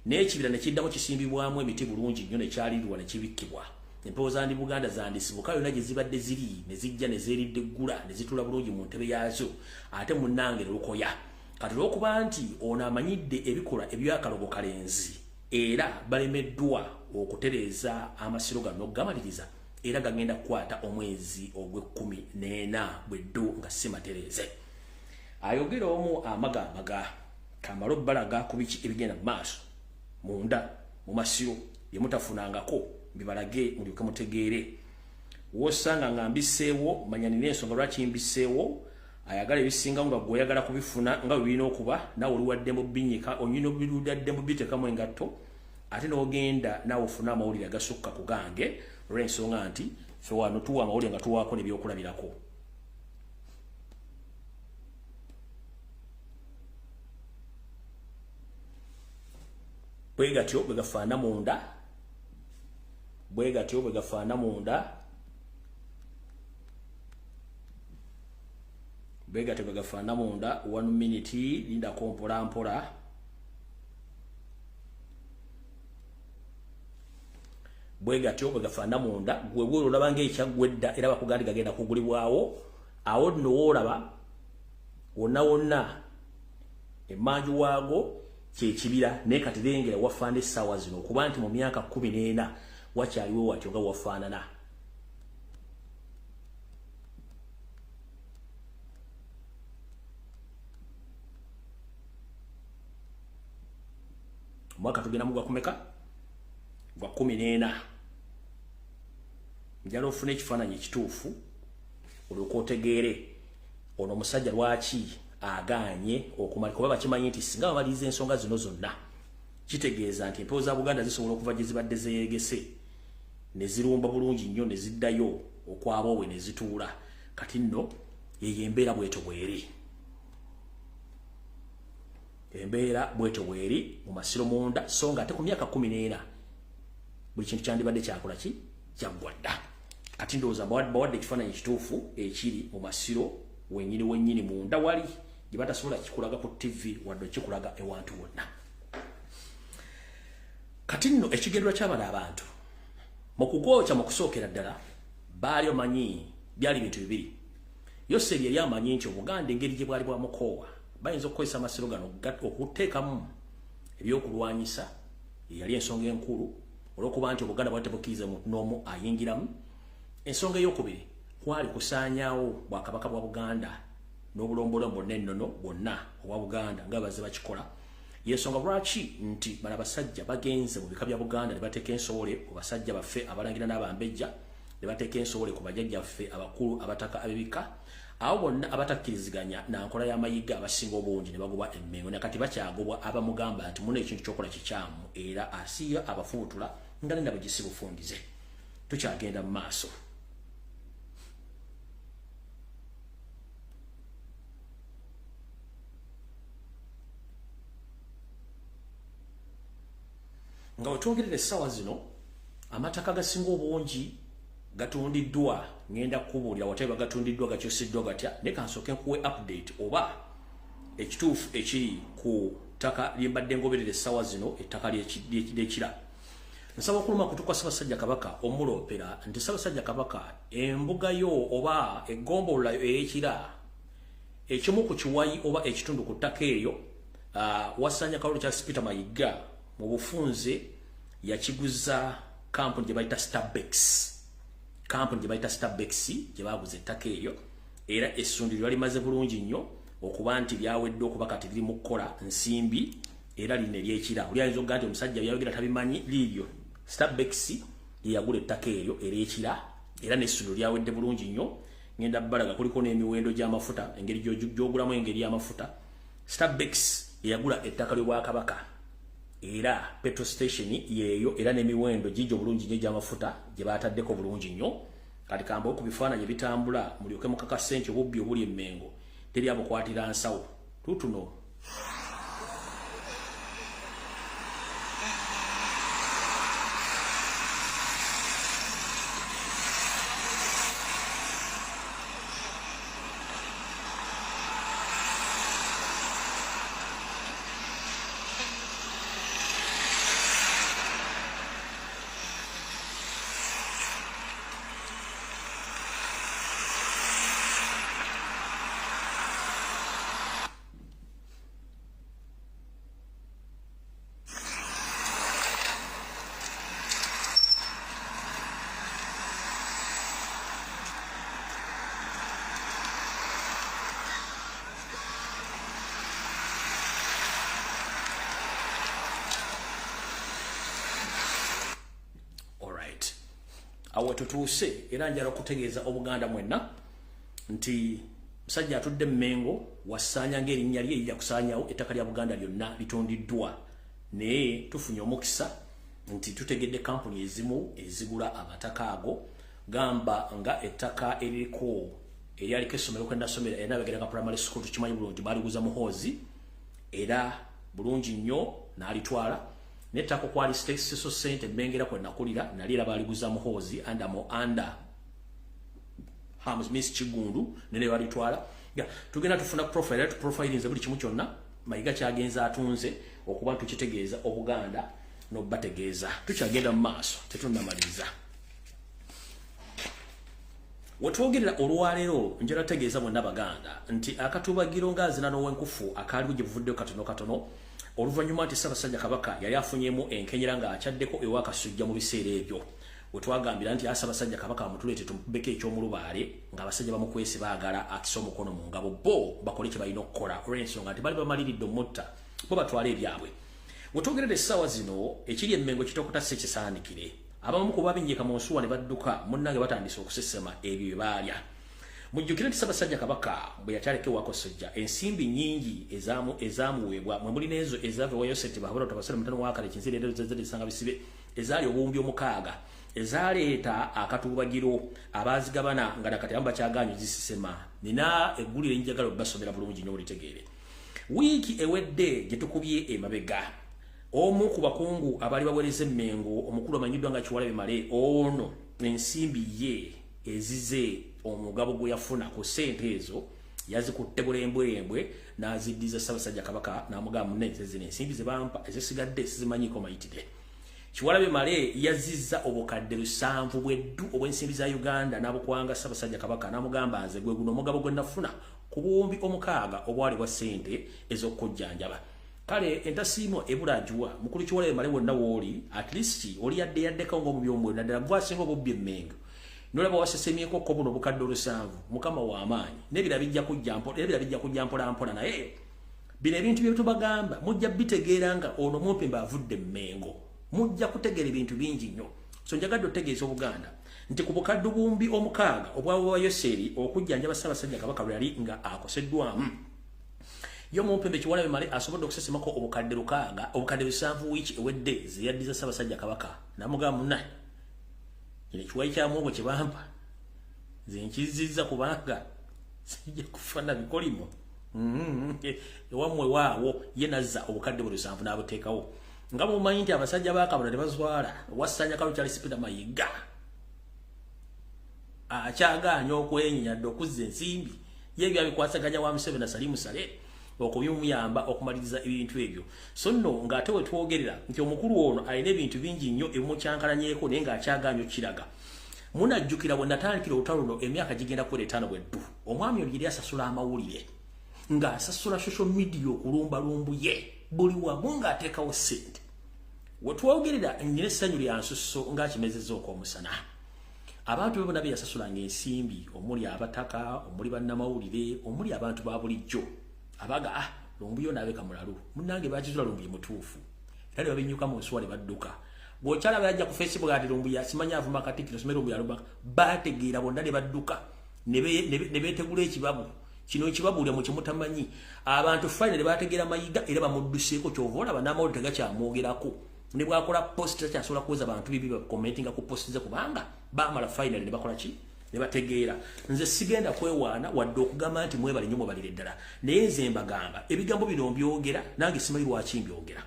Speaker 1: n'ekibira ne kiddamu kisimbibwamu emiti bulungi nnyo ne kyalirirwa ne kibikkibwa empewo zandi Buganda zandisibuka yonna gye zibadde ziri ne zijja ne zeeridde eggula ne zitula bulungi mu ntebe yaazo ate munnange Lukoya kati olw'okuba nti ono amanyidde ebikolwa ebyakalogo kalenzi era balemeddwa okutereeza amasiro gano gamaliriza era gagenda kukwata omwezi ogw'14 bweddu nga si matereeze ayogera omu amagamaga kamala obbalaga ku biki ebigenda mu maaso munda mu masiro bye mutafunangako bibalage mulyoke mutegeere wosanga nga mbiseewo manya nina ensonga lwaki mbiseewo ayagala ebisinga nga gw'oyagala kubifuna nga bwe birina okuba nawe oliwadde mu binyika onyina obiruddadde mu biteekamu engatto ate n'ogenda nawe ofuna amawulire agasukka ku gange olw'ensonga nti ffe wano tuwa amawulire nga tuwaako n'ebyokulabirako bwegatyo bwegafaana munda bwegatyo bwegafaana munda bwegatyo bwegafaana munda 1 minute linda kompola mpola bwegatyo bwegafaana munda gwe olaba ng'ekyagwedda era bakugandi gagenda kugulibwawo awo nno woolaba wonna emanju waago kyekibira naye kati lengera wafaana essaawa zino okuba nti mu myaka 14 wakyaliwo watyo nga wafaanana. Mwaka tugenda mu gwa kumeka gwa 14 njala ofuna ekifaananyi ekituufu olyoka otegeere ono omusajja lwaki aganye okumali kuba bakimanyi nti singa bamaliza ensonga zino zonna kitegeeza nti empewo za Buganda zisobola okuva gye zibadde zeegese ne zirumba bulungi nnyo ne ziddayo okwaboowe ne zituula kati nno yeyo embeera bweto bweri embeera bweto bweri mu masiro munda so nga ate ku myaka 14 buli kintu kyandibadde kyakola ki kyaggwadda kati ndowooza bawadde ekifaananyi kituufu ekiri mu masiro wennyini munda wali gye batasobola kikulaga ku TV wadde kikulaga ewantu wonna. Kati nno ekigendwa ky'abala abantu mu kugookya mu kusookera ddala baali omanyi byali bintu bibiri. Yoseri yali amanyi nti Obuganda engeri gye bwali bwamukoowa bayinza okukozesa amasiro gano okuteekamu ebyokulwanyisa yali ensonga enkulu olw'okuba nti Obuganda bwali tebukkiriza muntu n'omu ayingiramu. Ensonga ey'okubiri kwali kusaanyaawo Bwakabaka bwa Buganda n'obulombolombo n'ennono bwonna obwa Buganda nga bazze bakikola. Yensonga lwaki nti bano abasajja bagenze mu bika bya Buganda ne bateeka ensowole ku basajja baffe abalangira n'abambejja ne bateeka ensowole ku bajjajjaffe abakulu abataka ab'ebika abo bonna abatakkiriziganya na nkola y'amayiga abasinga obungi ne bagobwa emmengo ne kati bakyagobwa abamugamba nti muno ekintu ky'okola kikyamu era asiya abafuutula nga nenda bwe gisibufundize. Tukyagenda mu maaso. Nga otwongerera essaawa zino amataka gasinga obungi gatundiddwa ngenda kubuulira watali bagatundiddwa gakyusiddwa gatya naye kansooke nkuwe update oba ekituufu ekiri ku ttaka lye mbadde ngoberera essaawa zino ettaka ly'ekira. Nsaba okuluma kutuka Ssaabasajja Kabaka omuloopera nti Ssaabasajja Kabaka embuga yo oba eggombolola ey'ekira ekimu ku kiwayi oba ekitundu ku ttaka eryo Wasanya Kalulu Charles Peter Mayiga mu bufunze yakiguza kampuni gye bayita Starbex gye baguze ettaka eryo era essundiro limaze bulungi nnyo okuba nti lyawedde okuba kati liri mu kukola nsimbi era lino eryekira. Oli ayinza okugaa nti omusajja byayogera tabimanyi liiryo Starbex yeyagula ettaka eryo eryekira era n'essundiro lyawedde bulungi nnyo. Ngenda balaga kuliko n'emiwendo gy'amafuta engeri gy'ogulamu engeri y'amafuta. Starbex yeyagula ettaka ly'Obwakabaka era petrol station yeyo era n'emiwendo gijjo bulungi nnyo gy'amafuta gye baataddeko bulungi nnyo. Kati kambo ku bifaananyi ebitambula mulyoke mukakase nti obubbi obuli emmengo teri abukwatira nsawo tutuno. Awo tutuuse era njala okutegeeza Obuganda mwenna nti musajja atudde Mmengo wasaanya ng'erinnya lye erija kusaanyawo ettaka lya Buganda lyonna litundiddwa naye tufunye omukisa nti tutegedde kampuni ezimu ezigula amataka ago gamba nga ettaka eririko eryaliko essomero kwendasomera era Nabegeranga Primary School tukimanyi bulungi baliguza Muhoozi era bulungi nnyo n'alitwala nettako kwali stakes so sente bengera kwe nakulira nalira baliguza muhozi anda Hams Miss Chigundu nene balitwala tugenda tufuna profiling buli kimu kyonna Mayiga kyagenza atunze okuba tukitegeeza Obuganda no bategeeza tukyagenda mu maaso tetunnamaliza wetwogerera olwaleero njera tegeeza bonna Baganda nti akatubagiro ngazina n'owenkufu akaliwo gye buvuddeyo katono oluvannyuma nti Ssaabasajja Kabaka yali afunyemu enkenyera ng'akyaddeko ewa Kasujja mu biseera ebyo wetwagambira nti Ssaabasajja Kabaka amutuleete tumubeko eky'omulubaale ng'abasajja bamukwese baagala akisa omukono mu ngabo bo bakole kye balina okukola olw'ensonga nti bali bamaliridde omutta bo batwala ebyabwe wetwogerera essaawa zino ekiri emmengo kitokota Ssekisaanikire abamu ku babinnyika mu nsuwa ne badduka munnange batandise okusesema ebyo bye baalya mujjukire nti Ssaabasajja Kabaka bwe yakyaleka ewa Kasujja ensimbi nnyingi ezaamuweebwa mwe muli n'ezo ezaava ewa Yoseti Bahabura Tabasale mutano wa kale kinzireero zezisanga bisibe ezaali obuwumbi omukaaga ezaleeta akatubagiro abaazigabana nga nakati abamu bakyagaanyo zisisema nina eggulire njagala obbasomera bulungi nnyo bulitegeere wiiki ewedde gye tukubye emabega omu ku bakungu abali bawereza emmengo omukulu amanyiddwa nga Kiwalabe Male ono ensimbi ye ezize omugabo gwe yafuna ku ssente ezo yazikutte bulembwembwe n'aziddiza Ssaabasajja Kabaka n'amugamba munne zino ensimbi ze bampa ezisigadde sizimanyiko mayitire Kiwalabe Male yazizza obukadde 7 bweddu obw'ensimbi za Uganda n'abukwanga Ssaabasajja Kabaka n'amugamba nze gwe guno omugabo gwe nafuna ku buwumbi omukaaga obwali bwa ssente ez'okujjanjaba kale entasiimo ebulajuwa mukulu Kiwalabe Male wonna wooli at least oli yaddeko ng'omubyombwe naddala gwe asinga obubbi emmengo nolaba wasesemyeko ko buno obukadde 7 mukama w'amaanyi n'ebira bijja kujja mpola naye bino ebintu bye tubagamba mujja bitegeera nga ono Mumpemba avudde emmengo mujja kutegeera ebintu bingi nnyo so njagadde otegeeza Obuganda nti ku bukadde bumbi omukaaga obwa Yoseri okujjanjaba Ssaabasajja Kabaka lwe yali nga akoseddwamu yo Mumpembe Kiwalabe Male asobodde okusesemako obukadde 7 wiiki ewedde ze yaddiza Ssaabasajja Kabaka n'amugamba munne kino ekiwayi kya muwogo kye bampa nze nkizizza kubanga sijja kufana bikolimo ewammwe waawo ye nazza obukadde 7 n'abuteekawo nga mumanyi nti abasajja ba Kabona tebazwala Wassanya Kalukyali Sipita Mayiga akyagaanya okwenyadde okuzza ensimbi yebyo abikwasaganya wa Museveni na Salimu Sale okubimuyamba okumaliriza ebintu ebyo so nno ng'ate wetwogerera nti omukulu ono alina ebintu bingi nnyo ebimukyankalanyeeko naye ng'akyagaanya okiraga munajjukira bwe natandikira olutalo luno emyaka gigenda kwera 5 bweddu omwami oli yali asasula amawulire ng'asasula social media okulumbalumbu ye buli wamu ng'ateekawo ssente wetwogerera nnyina essanyu lya nsusso ng'akimezezza okw'omusana abantu be bonna be yasasulanga ensimbi omuli abataka omuli bannamawulire omuli abantu ba bulijjo abaga lumbu yo nabeka mulalu munnange bakizula lumbu mutuufu era babinyuka mu nsuwa ne badduka bw'okyala bajja ku Facebook ati lumbu yasimanya avuma katikiro somero lumbu yalumba bategeera bonna ne badduka ne beetegula ekibabu kino ekibabu mu kimutamanyi abantu finally bategeera Mayiga era bamudduseeko kyova olaba n'amawulire tegakyamuogerako ne bwakola post takyasobola kuweza abantu bibi bakomentinga ku post ze kubanga bamala finally ne bakola ki ne bategeera nze sigenda kwewaana wadde okugamba nti mwebale nnyo mubalire ddala naye nze mbagamba ebigambo bino mbyogera nange simanyi lwaki mbyogera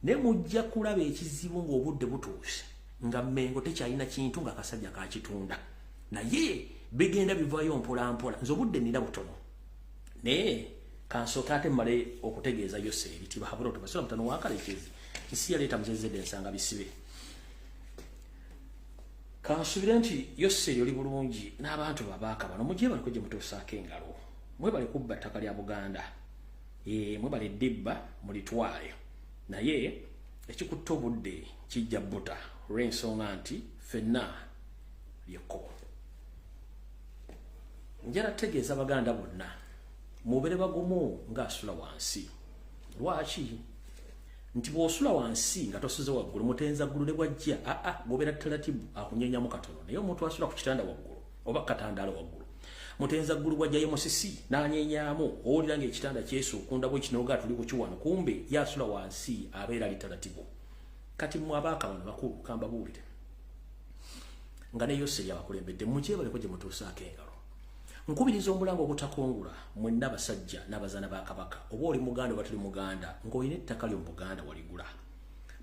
Speaker 1: ne mujja kulaba ekizibu ng'obudde butuuse nga Mmengo tekyalina kintu ng'akasajja kakitunda naye bigenda bivaayo mpolampola nze obudde nina butono naye kansooka ate mmale okutegeeza Yoseri ti Bahabura Tabasale mutano wa Kalekezi nsi yaleeta muzezedde ensanga bisibe kansubire nti Yoseri oli bulungi n'abantu babaaka bano mujje baliko gye mutuusaako engalo mwebale kubba ttaka lya Buganda mwebale dibba mulitwale naye ekikutte obudde kijja bbuta olw'ensonga nti ffenna lyekko njala tegeeza Baganda bonna mubere bagumu ng'asula wansi lwaki nti bw'osula wansi nga tosuze waggulu mutenza ggulu ne bwajja gobeera taratibu akunyenyamu katono naye omuntu asula ku kitanda waggulu oba katandaalo waggulu mutenza ggulu bwajjayo musisi n'anyenyaamu owulira ng'ekitanda kyesuukunda bwe kinoga tuli ku kiwano kumbe yasula wansi abeera ali taratibu kati mmwe abaaka bano bakulu kambabuulire nga ne Yoseri abakulembedde mujje baleko gye mutuusaako engalo nkubiriza omulango obutakungula mwenna basajja n'abazaana ba Kabaka oba oli Muganda oba tuli Muganda ng'olina ettaka lyo mu Buganda waligula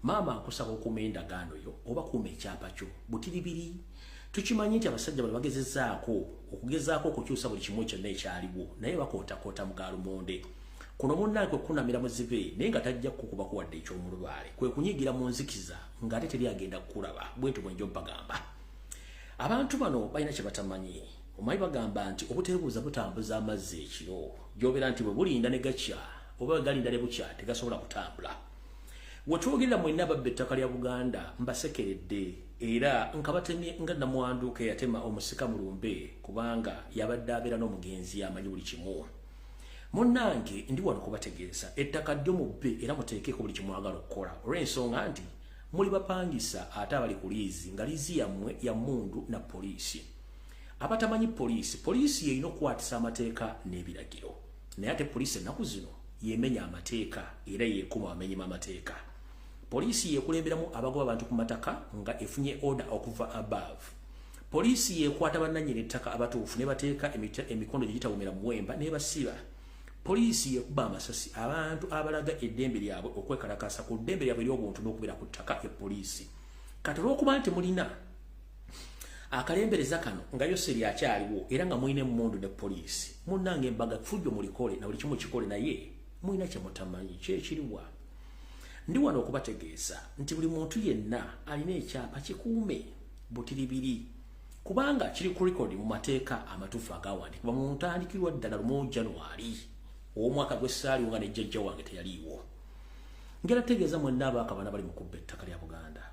Speaker 1: Mama akusaba okuuma endagaano yo oba kuuma ekyapa kyo butiribiri. Tukimanyi nti abasajja bali okugezaako okukyusa buli kimu kyonna ekyaliwo naye bakootakoota mu gaalumonde. Kuno munnange okunamira muzibe naye nga tajja kukuba kuwadde eky'omulubaale kwe kunyigira mu nzikiza ng'ate teri agenda kukulaba bwetyo bwenjo bagamba. Abantu bano balina kye batamanyi. Omanyi bagamba nti obuteebuuza butambuza amazzi ekiro gy'obeera nti bwe bulinda ne gakya oba galinda ne bukya tegasobola kutambula. Wetwogerera mwenna ababba ettaka lya Buganda mbasekeredde era nkabatemye nga namwanduka yatema omusika mu lumbe kubanga yabadde abeera n'omugenzi amanyi buli kimu. Munnange ndi wano kubategeeza ettaka ddyo mubbe era muteekeeko buli kimwagala okukola olw'ensonga nti muli bapangisa ate abali ku liizi nga liizi yammwe ya mmundu na poliisi. Abatamanyi poliisi yeyina okukwatisa amateeka n'ebiragiro naye ate poliisi ennaku zino yemenya amateeka era yeekuma bamenyemu amateeka. Poliisi yeekulemberamu abagoba abantu ku mataka nga efunye order okuva above. Poliisi yeekwata bannannyini ettaka abatuufu ne bateeka emikono gye gitawumira muwemba ne basiba. Poliisi yeekuba amasasi abantu abalaga eddembe lyabwe okwekalakasa ku ddembe lyabwe ery'obuntu n'okubeera ku ttaka epoliisi. Kati olw'okuba nti mulina akalembereza kano nga Yoseri akyaliwo era nga mulina emmundu ne poliisi munnange embaga fujjo mulikole na buli kimu kikole naye mulina kye mutamanyi kyekiriwa. Ndi wano okubategeeza nti buli muntu yenna alina ekyapa kikuume butiribiri kubanga kiri ku rekodi mu mateeka amatuufu agawandiikibwa mu ntandikirwa ddala 1 January omwaka gw'essaaliwo nga ne jjajja wange teyaliiwo. Ngera tegeeza mwenna abaakabana bali mu kubba ettaka lya Buganda.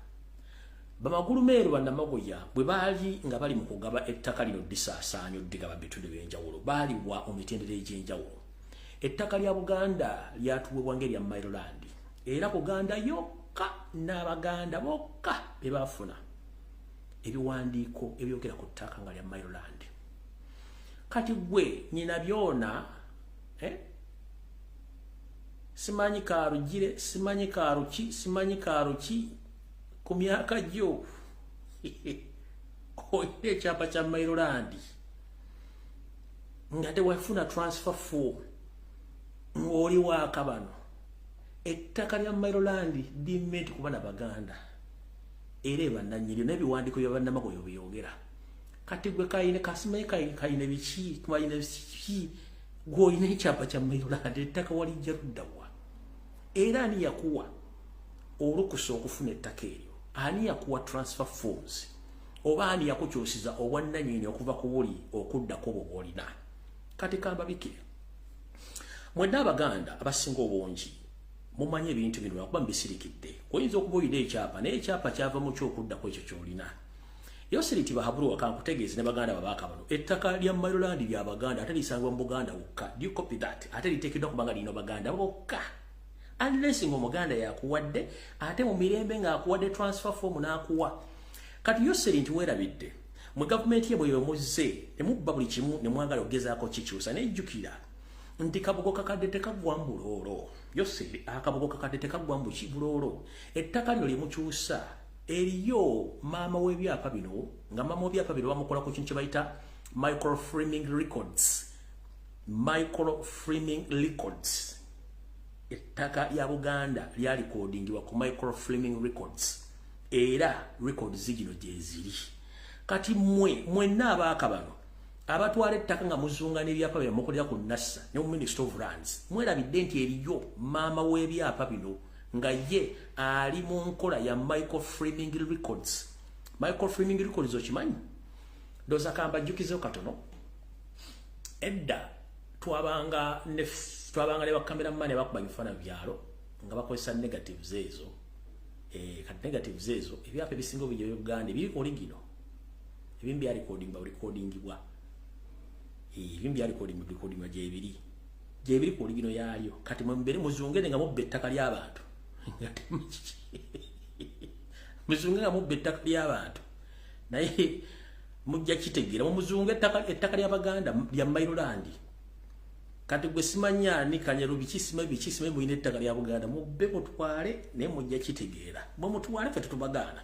Speaker 1: Bamagulu meeru bannamagoya bwe baali nga bali mu kugaba ettaka lino disaasaanyo digaba bitundu by'enjawulo baaliwa omitendera egy'enjawulo. Ettaka lya Buganda lyatuweebwa ng'erya Maryland era Buganda yokka n'Abaganda bokka be baafuna ebiwandiiko ebyogera ku ttaka nga lya Maryland. Kati gwe nyina byona simanyi kaarugire simanyi kaaruki ku myaka gyo oyina ekyapa kya Maryland nga tewafuna transfer form ng'oli waaka bano. Ettaka lya Maryland limenti kuba na Baganda era ebannannyini n'ebiwandiiko bya bannamagoyo byogera. Kati gwe kayine kasimanyi kayine biki tumayine biki gw'olina ekyapa kya Maryland ettaka walijja luddawa era ani yakuwa olukusa okufuna ettaka eryo? Ani yakuwa transfer forms oba ani yakukyusiza obwannannyini okuva ku buli okuddako bwe bw'olina? Kati kambabikire mwenna Abaganda abasinga obungi mumanyi ebintu bino lwakuba mbisirikidde. Oyinza okuba oyina ekyapa naye ekyapa kyava mu kyokuddako ekyo ky'olina. Yoseri Tibahabulu wakankutegeeza ne Baganda babaaka bano ettaka lya Maryland lya Baganda ate lisangibwa mu Buganda wokka. Do you copy that? Ate liteekeddwa kubanga lino Baganda bokka. Unless ng'Omuganda yakuwadde ate mu mirembe ng'akuwadde transfer form n'akuwa. Kati Yoseri nti weerabidde mu gavumenti ye bwe muzze ne mubba buli kimu ne mwagala okugezaako kikyusa nejjukira nti kabugo kakadde tekaggwa mbuloolo. Yoseri akabugo kakadde tekaggwa mbuki buloolo. Ettaka lino limukyusa eriyo maama w'ebyapa bino nga maama w'ebyapa bino bamukola ku kintu kye bayita microfilming records. Ettaka lya Buganda lya recordingibwa ku microfilming records era records zigino gye ziri. Kati mwenna abaaka bano abatwala ettaka nga muzunga n'ebyapa bya mukolera ku NASA ne mu Ministry of Lands mwerabidde nti eriyo maama w'ebyapa bino nga ye ali mu nkola ya microfilming records. Microfilming records okimanyi? Ndoza kamba jjukizeyo katono. Edda twabanga ne bakamera mmane bakuba bifaananyi byalo nga bakozesa negatives ezo. Kati negatives ezo ebyapa ebisinga obujja by'Uganda biri original. Ebimu bya recordingibwa. Ebimu bya recordingibwa gyebiri ku original yaalyo. Kati mwembere muzungere nga mubba ettaka ly'abantu. Muzunge nga mubba ettaka ly'abantu. Naye mujja kitegeera muzunge ettaka ly'Abaganda lya Maryland. Kati gwe simanya ni Kanyeru bikisime muyina ettaka lya Buganda mubbe mutwale naye mujja kitegeera. Bwe mutwale ffe tutubagana.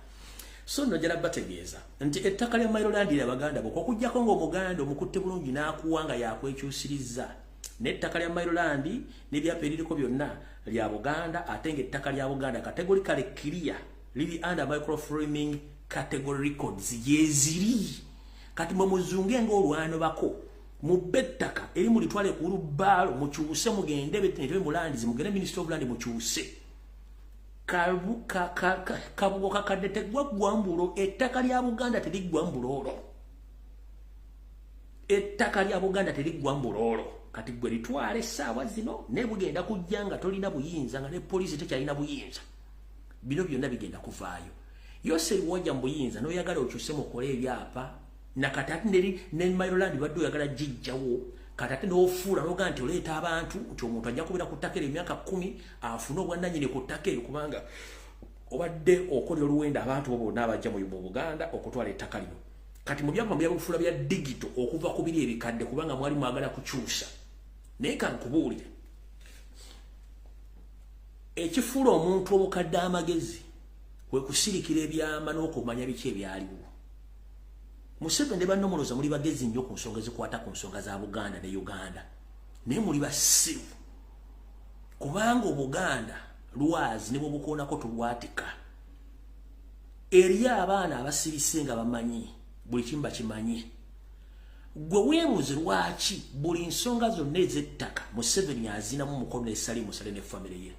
Speaker 1: So njagala bategeeza nti ettaka lya Maryland lya Baganda bwe okujjako ng'Omuganda omukutte bulungi n'akuwa nga yakwekyusiriza n'ettaka lya Maryland n'ebyapa ebiriko byonna lya Buganda ate ng'ettaka lya Buganda categorically clear liri under microfilming category records yeziri kati muzunge ng'olwano bako mu bettaka eri mulitwale ku lubbaalo mukyuse mugende betene mulandizi mugende Ministry of Land mukyuse kabugo kakadde tegwaggwambulo ettaka lya Buganda teriggwambulolo ettaka lya Buganda teriggwambulolo kati gwe litwale essaawa zino ne bugenda kujja nga tolina buyinza nga ne poliisi tekyalina buyinza bino byonna bigenda kuvaayo yose wajja mu buyinza n'oyagala okyuse mukole ebyapa nakatati ne Maryland badde oyagala jijjawo katati n'ofuula n'ogaa nti oleeta abantu nti omuntu ajja kubeera ku ttaka emyaka 10 afune obwannannyini ku ttaka eyo kubanga obadde okolera oluwenda abantu bo bonna abajja mu Buganda okutwala ettaka lino kati mu byapa byabufuula bya digito okuva ku biri ebikadde kubanga mwali mwagala kukyusa naye kankubuulire ekifuula omuntu obukadde amagezi kwe kusirikira ebyama n'okumanya biki ebyaliwo Museveni ne bannomoloza muli bagezi nnyo ku nsonga ezikwata ku nsonga za Buganda ne Uganda naye muli basiru kubanga Obuganda lwazi ne bwebukoonako tulwatika eri abaana abasirise nga bamanyi buli kimba kimanyi gwe weebuuze lwaki buli nsonga zonna ez'ettaka Museveni azinamu mukono ne Salimu Musale ne famire ye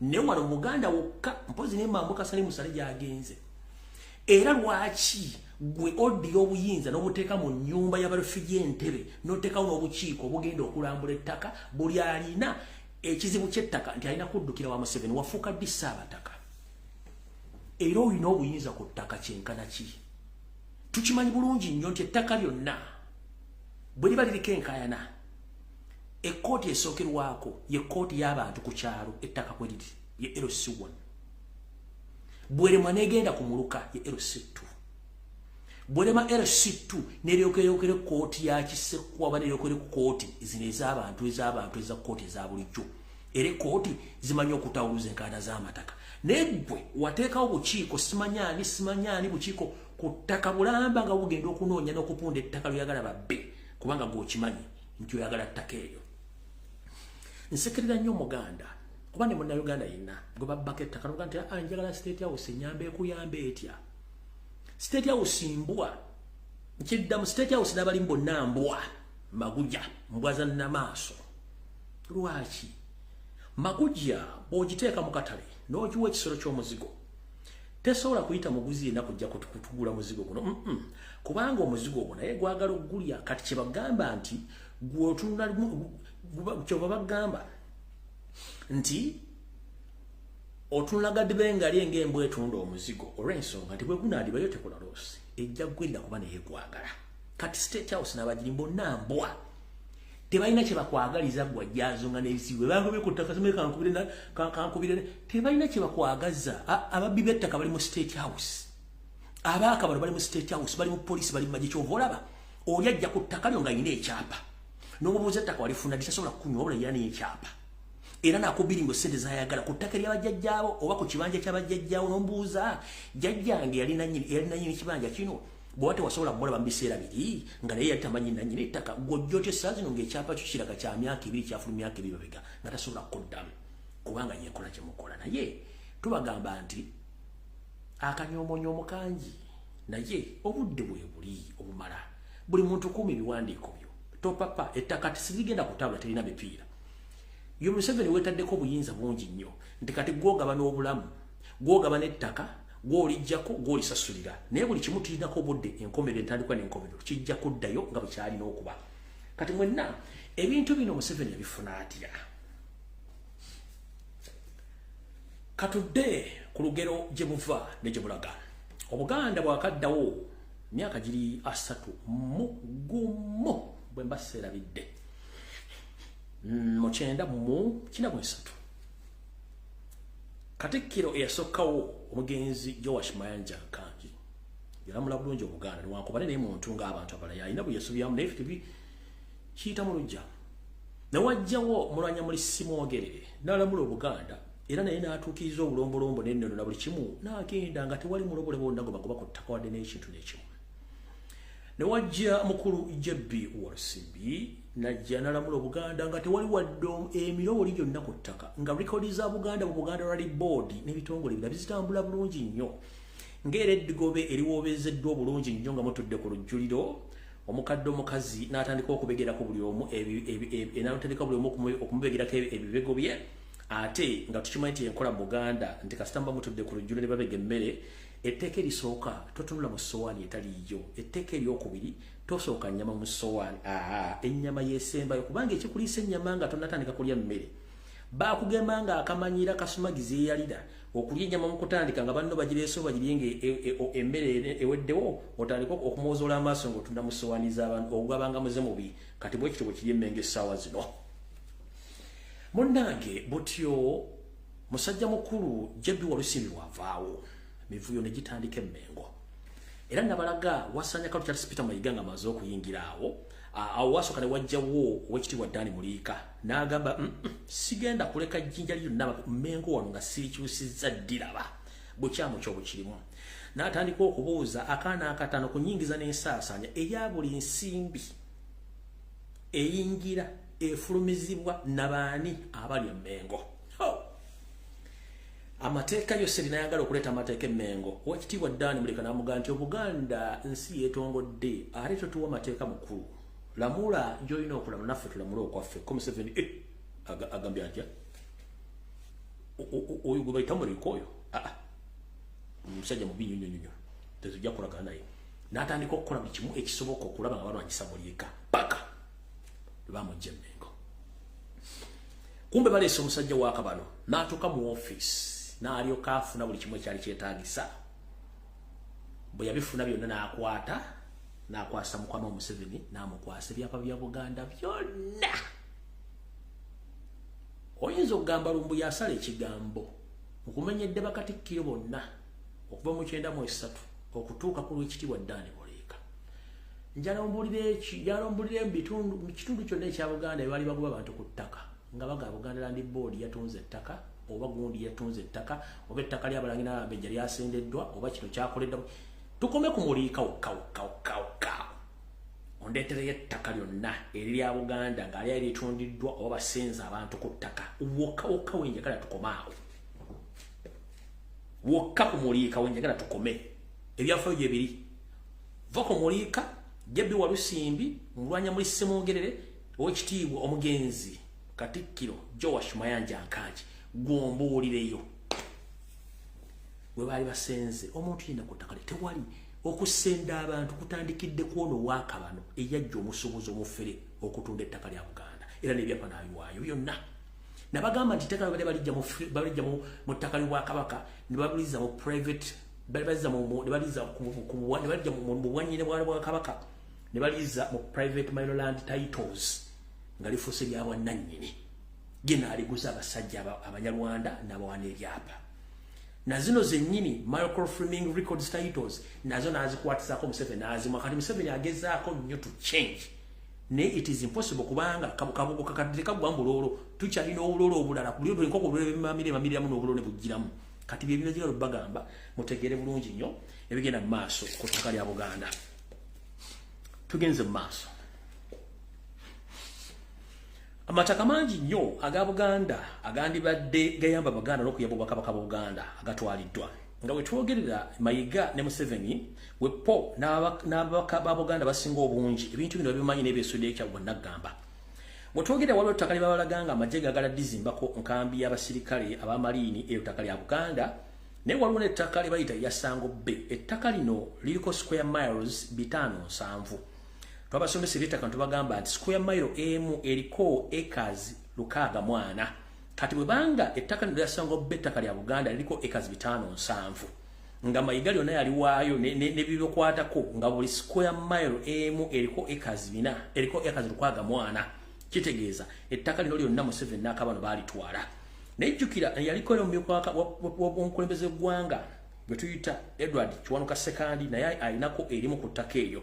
Speaker 1: ne wano Buganda wokka mpozi ne Mambuka Salimu Musale gyagenze era lwaki gwe odi obuyinza n'obuteeka mu nnyumba y'abarefugee Entebbe n'oteekawo n'obukiiko obugenda okulambula ettaka buli alina ekizibu ky'ettaka nti alina kuddukira wa Museveni wafuuka ddi Ssaabataka era olina obuyinza ku ttaka kyenkana ki tukimanyi bulungi nnyo nti ettaka lyonna bwe liba liriko enkaayana ekkooti esookerwako ye kkooti y'abantu ku kyalo ettaka kwe liri ye LC1 bwerema negenda kumuluka ye LC2 bwerema LC2 neryokereyokere kkooti ya Kisekwa neryokerere ku kkooti zino ez'abantu eza kkooti eza bulijjo era kkooti zimanyi okutawuluza enkaayana z'amataka negwe wateekawo bukiiko simanyaani bukiiko ku ttaka bulamba nga bugenda okunoonya n'okupunda ettaka ly'oyagala babbe kubanga gwokimanyi nti oyagala ttaka eyo nsekerera nnyo Omuganda kuba ne Munnayuganda yenna gwe babbako ettaka noga nti njagala State House ennyamba ekuyamba etya State House mbwa nkiddamu State House n'abalimu bonna mbwa Maguja mbwa za nnamaaso lwaki Maguja bw'ogiteeka mu katale n'ogiwa ekisolo ky'omuzigo tesobola kuyita muguzi yenna kujja kutugula muzigo guno kubanga omuzigo ogwo naye gwagala okugulya kati kye bagamba nti kyova bagamba nti otunulagadde ngali ng'embwa etunda omuzigo olw'ensonga nti bwe gunaadibayo tekola loosi ejja gwenda kuba naye gwagala kati State House n'abagiri bonna mbwa tebalina kye bakwagaliza gwajjazo nga n'ebizibu bangobye ku ttaka zimwe kankubire tebalina kye bakwagaza ababbi b'ettaka bali mu State House abaakabalo bali mu State House bali mu poliisi bali mu magye kyova olaba oli ajja ku ttaka lyo nga alina ekyapa n'omubuuza ettaka walifuna litasobola kukunywa wabula yina n'ekyapa era nakubiringo sente zayagala ku ttaka ly'abajjajjaawo oba ku kibanja ky'abajjajjaawo n'ombuuza jjajjange yalina nyini ekibanja kino bwate wasobola kumulaba mu biseera biri nga naye yali tamanyi nannyini ettaka gw'ojjotyo essaazi no ng'ekyapa kyo kiraga kya myaka 2 kyafulu myaka 2 babega nga tasobola kukuddamu kubanga yekola kye mukola naye tubagamba nti akanyoomonyomo kangi naye obudde bwe buli obumala buli muntu kuuma ebiwandiiko byo topapa ettaka tisigenda kutabula terina mipiira yo Museveni wetaddeko obuyinza bungi nnyo nti kati gwogaba n'obulamu gwogaba n'ettaka gw'olijjako gw'olisasulira naye buli kimu tulinako obudde enkomerero entandikwa n'enkomerero kijja kuddayo nga bwe kyalina okuba kati mwenna ebintu bino Museveni yabifuna atya katudde ku lugero gye buva ne gye bulaga Obuganda bwakaddawo myaka giri 3 mu gumu bwe mbaseerabidde mu 1993 Katikkiro eyasookawo omugenzi Joash Mayanja Kangi yalamula bulungi Obuganda newankubadde naye muntu ng'abantu abalala alina buyesu byamu naye ffe kiyita mu luggya ne wajjawo mulwanya muli Simwogerere n'alamula Obuganda era naye n'atuukiriza obulombolombo n'ennono na buli kimu n'agenda nga tewali mulobole bonna gwe bagoba ku ttaka wadde n'ekintu n'ekimu ne wajja mukulu JB Warsimbi najja nalamula Buganda nga tewali wadde emirowoli gyonna ku ttaka nga rekodi za Buganda mu Buganda Rally Board n'ebitongole ebirala bizitambula bulungi nnyo ng'era eddigobe eriwoobezeddwa obulungi nnyo nga mutudde ku lujjuliro omukadde omukazi n'atandika okubegerako buli omu n'atandika buli omu okumubegerako ebibego bye ate nga tukimanyi nti enkola mu Buganda nti kasita mba mutudde ku lujjuliro ne babega emmere etteeka erisooka totunula mu ssowaani etaliiyo etteeka eryokubiri tosooka nnyama mu ssowaani ennyama yeesembayo kubanga ekikuliisa ennyama nga tonnatandika kulya mmere baakugamba nga akamanyira kasumagizi eyalira okulya ennyama mu kutandika nga banno bagireese bagirye emmere eweddewo otandika okumwozoola amaaso ng'otunda mu ssowaani z'abantu ogwabanga muze mubi kati bwe kityo bwe kiri emmengo essaawa zino munnange butyo musajja mukulu Jebbi Walusimbi bw'avaawo mivuyo ne gitandika emmengo era nabalaga wasanya Kalu Charles Peter Mayiga nga amaze okuyingira awo wasooka ne wajjawo Oweekitiibwa Dani Muliika n'agamba sigenda kuleka jjinja lyonna mmengo wano nga sirikyusizza ddiraba bukyamu kyo bukirimu n'atandika okubuuza akaana akataano ku nnyingiza n'ensaasaanya eya buli nsimbi eyingira efulumizibwa nabaani abali emmengo amateeka yose linayagala okuleeta amateeka emmengo Oweekitiibwa Dani Muliika n'amugamba nti Obuganda nsi yeetongodde ate totuwa amateeka mukulu lamula gy'olina okulama naffe tulamule okwaffe Museveni agambye atya oyo gwe bayita Muliika oyo omusajja mubi nnyo tetujja kulagana naye n'atandika okukola buli kimu ekisoboka okulaba nga balwanyisa Muliika paka lwebamujja emmengo kumbe baleese omusajja wa Kabano n'atuuka mu ofiisi n'alyoka afuna buli kimu ekyali kyetaagisa bwe yabifuna byonna n'akwasa Mukama Museveni n'amukwasa ebyapa bya Buganda byonna oyinza okugamba lumbu yasala ekigambo okumenyedde bakatikkiro bonna okuva mu 93 okutuuka ku Oweekitiibwa Dani Muliika njalombulire mu kitundu kyonna ekya Buganda bye baali bagoba abantu ku ttaka nga baga Buganda Land Board yatunze ettaka oba gundi yatunze ettaka oba ettaka ly'abalangi n'abambejja lyasendeddwa oba kino kyakoleddwa tukome ku Muliika wokka ondeetereyo ettaka lyonna erya Buganda nga lyali litundiddwa oba basenze abantu ku ttaka wokka wenjagala tukomaawo wokka ku Muliika wenjagala tukome ebyafaayo gye biri va ku Muliika Jebbi Walusimbi mulwanya muli Ssemongerere Oweekitiibwa omugenzi Katikkiro Joash Mayanja Nkanji gwombuulireyo bwe baali basenze omuntu yina ku ttaka tewali okusenda abantu kutandikidde kwono wa Kabano eyajja omusuubuzi omufere okutunda ettaka lya Buganda era n'ebyapa n'abiwaayo byonna nabagamba nti ettaka balijja mu ttaka lya Kabaka ne babaliza mu private ne baliza mu bwannyine bwa Kabaka ne baliza mu private Maryland titles nga lifuuse lya bwannannyini ge n'aliguza abasajja Abanyarwanda n'abawana ebyapa na zino zennyini microfilming records titles nazo n'azikwatizaako Museveni n'azimwa kati Museveni agezaako nnyo to change ne it is impossible kubanga kabugo kakadde kagwa mbuloolo tukyalina obuloolo obulala buli nkoko bamiramu n'obuloolo ne bugiramu kati bye bino zigalo bagamba mutegeere bulungi nnyo ebigenda mu maaso ku ttaka lya Buganda tugenze mu maaso amataka mangi nnyo aga Buganda agandibadde gayamba Baganda n'okuyamba Obwakabaka bwa Buganda agatwaliddwa nga bwe twogerera Mayiga ne Museveni wepo n'ababaka ba Buganda basinga obungi ebintu bino babimanyi n'ebyesudde ekya bonna gamba bwe twogerera waliwo ettaka lye babalaga nga amagye gaagala dizimbako nkambi y'abasirikale abamaliini eyo ttaka lya Buganda naye waliwo n'ettaka lye bayita Yasango Bay ettaka lino liriko square miles 570 twabasomesa eby'ettaka tubagamba nti square mile emu eriko acres 640 kati bwe banga ettaka lino Yasango Bay ettaka lya Buganda liriko acres 570 nga Mayiga lyonna yaliwaayo ne bibikwatako nga buli square mile emu eriko acres 4 eriko acres 640 kitegeeza ettaka lino lyonna Museveni n'Akabano baalitwala nejjukira yaliko era omumyuka w'omukulembeze w'eggwanga gwe tuyita Edward Kiwanuka Sekandi naye alinako erimu ku ttaka eyo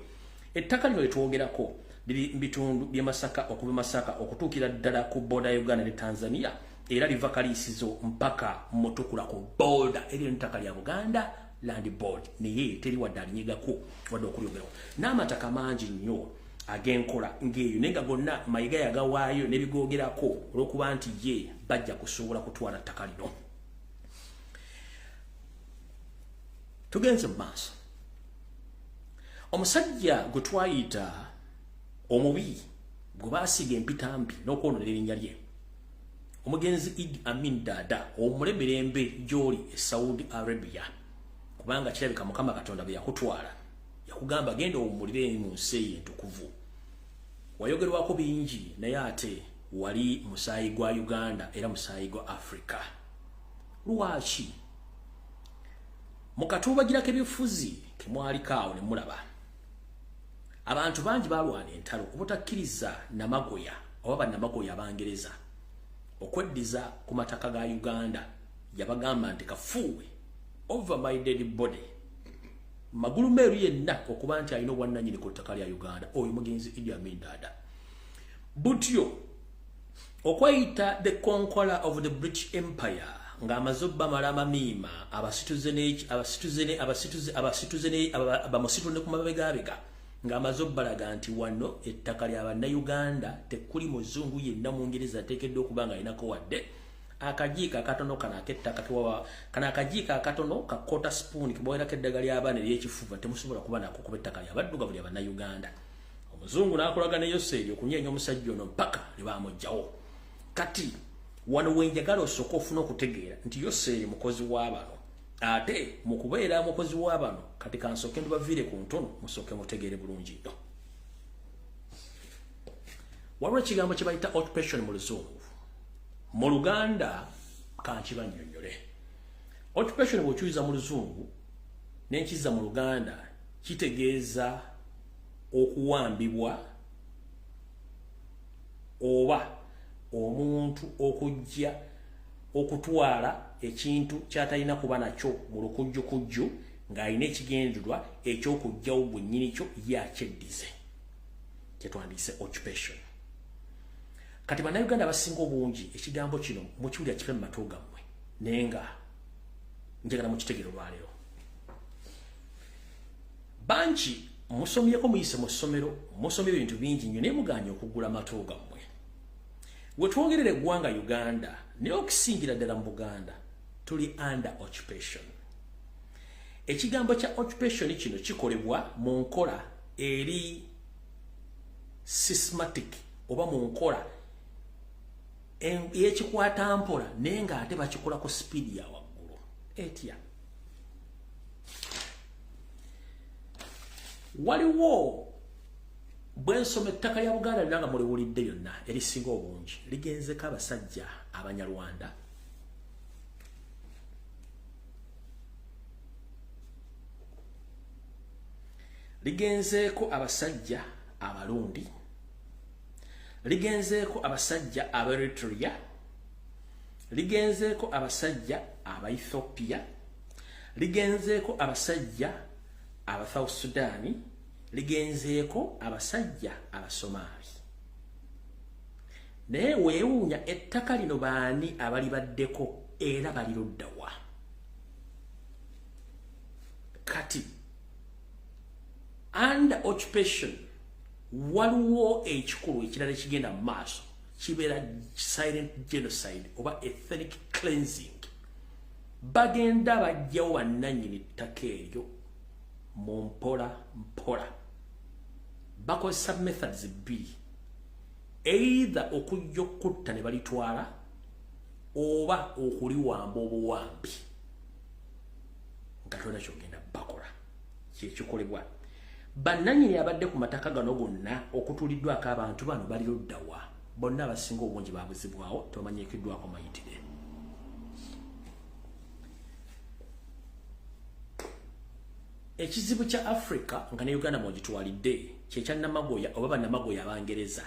Speaker 1: ettaka lino litwogerako liri mbitundu bye Masaka okuva Masaka okutuukira ddala ku border ya Uganda ne Tanzania era liva Kaliisizo mpaka Mutukula ku border eryo n'ettaka lya Buganda Land Board naye teri wadde alinyigako wadde okulyogerawo n'amataka mangi nnyo agenkola ngeyo nenga gonna mayiga yagawaayo nebigogerako olwokuba nti ye bajja kusobola kutwala ttaka lino. Tugenze mu maaso. Omusajja gwe twayita omubi gwe baasiga empitambi n'okwononera erinnya lye, omugenzi Idi Amin Dada omuleberembe gy'oli e Saudi Arabia, kubanga kirabika Mukama Katonda bwe yakutwala yakugamba genda owummulire mu nsi eyo entukuvu. Wayogerwako bingi naye ate wali musaayi gwa Uganda era musaayi gwa Africa. Lwaki? Mu katuubagirako ebyobufuzi kemwalikaawo ne mulaba abantu bangi balwana entalo obutakkiriza Namagoya oba bannamagoya Abangereza okweddiza ku mataka ga Uganda. Yabagamba nti kafuuwe over my dead body. Magulu meru yenna okuba nti alina obwannannyini ku ttaka lya Uganda, oyo mugenzi Idi Amin Dada. Butyo okwayita the conqueror of the British Empire ng'amaze obbamala amamiima abamusitule ku mabegabega ng'amaze obbalaga nti wano ettaka lya bannayuganda tekuli muzungu yenna Mungereza ateekeddwa okuba nga alinako wadde akajiika akatono kana ak'ettaka kana akajiika akatono ka quarter spoon kibowerako eddagala ly'abaana ery'ekifuba temusobola kuba nako kuba ettaka ly'abaddugavu lya bannayuganda. Omuzungu n'akolaga ne Yoseeri okunyeenya omusajja ono mpaka ne baamugjawo. Kati wano wenjagala osooka ofuna okutegeera nti Yoseeri mukozi w'abano, ate mu kubeera mukozi w'abano kati kansooke ndubaviire ku ntono musooke mutegeere bulungi nnyo. Waliwo ekigambo kye bayita occupation mu Luzungu. Mu Luganda kankibannyonnyole. Occupation bw'okyuyiza mu Luzungu n'enkiza mu Luganda kitegeeza okuwambibwa oba omuntu okujja okutwala ekintu kyatalina kuba nakyo mu lukujjukujju ng'alina ekigendererwa eky'okujjawo bwennyini kyo yakyeddize, kyetwandiise occupation. Kati bannayuganda abasinga obungi ekigambo kino mukiwulira kipe mu matu gammwe naye nga njagala mukitegeera olwaleero. Banki musomyeko muyise mu ssomero musomye ebintu bingi nnyo naye muganye okugula matu gammwe. We twongerera eggwanga Uganda naye okusingira ddala mu Buganda tuli under occupation. Ekigambo kya occupation kino kikolebwa mu nkola eri systematic oba mu nkola yekikwata mpola naye ng'ate bakikola ku speed ya waggulu etya. Waliwo bwensoma ettaka lya Buganda lina nga muliwulidde lyonna erisinga obungi ligenzeko abasajja Abanyarwanda ligenzeeko abasajja Abalundi, ligenzeeko abasajja Aberitrea, ligenzeeko abasajja Abaethiopia, ligenzeeko abasajja aba South Sudan, ligenzeeko abasajja Abasomali. Naye weewuunya ettaka lino baani abalibaddeko era baliruddawa? Kati under occupation waliwo ekikulu ekirala ekigenda mu maaso kibeera silent genocide oba ethnic cleansing. Bagenda bajjawo bannannyini ttaka eryo mu mpola mpola. Bakozesa methods bbiri, either okujja okutta ne balitwala oba okuliwamba obuwambi nga tolina kyogenda bakola. Kyekikolebwa bannannyini abadde ku mataka gano gonna okutuuliddwako abantu bano baliruddawa? Bonna abasinga obungi babuzibwawo tebamanyikiddwako mayitire. Ekizibu kya Africa nga ne Uganda mwogitwalidde kyekya Namagoya oba bannamagoya Abangereza.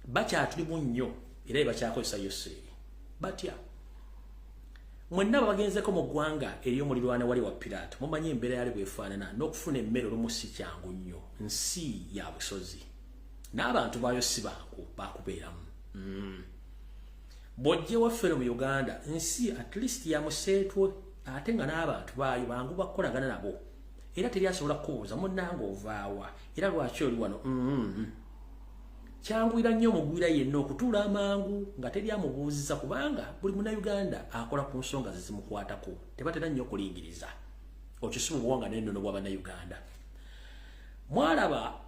Speaker 1: Bakyatulimu nnyo era bakyakozesa Yoseeri batya. Mwenna bagenzeeko mu ggwanga ery'omulirwana wali wa Piraato mumanyi embeera yali bwefaanana n'okufuna emmere olumu si kyangu nnyo, nsi ya busozi n'abantu baayo si bangu baakubeeramu. Bw'ojja waffe mu Uganda nsi at least ya museetwe ate nga n'abantu baayo bangu bakolagana nabo era teri asobola kubuuza munnange ovaawa era lwaki oli wano kyangwira nnyo omugwira yenna okutuula amangu nga teri amubuuziza kubanga buli munnayuganda akola ku nsonga zimukwatako tebatera nnyo okulingiriza okisubu buwanga n'ennono bw'abannayuganda. Mwalaba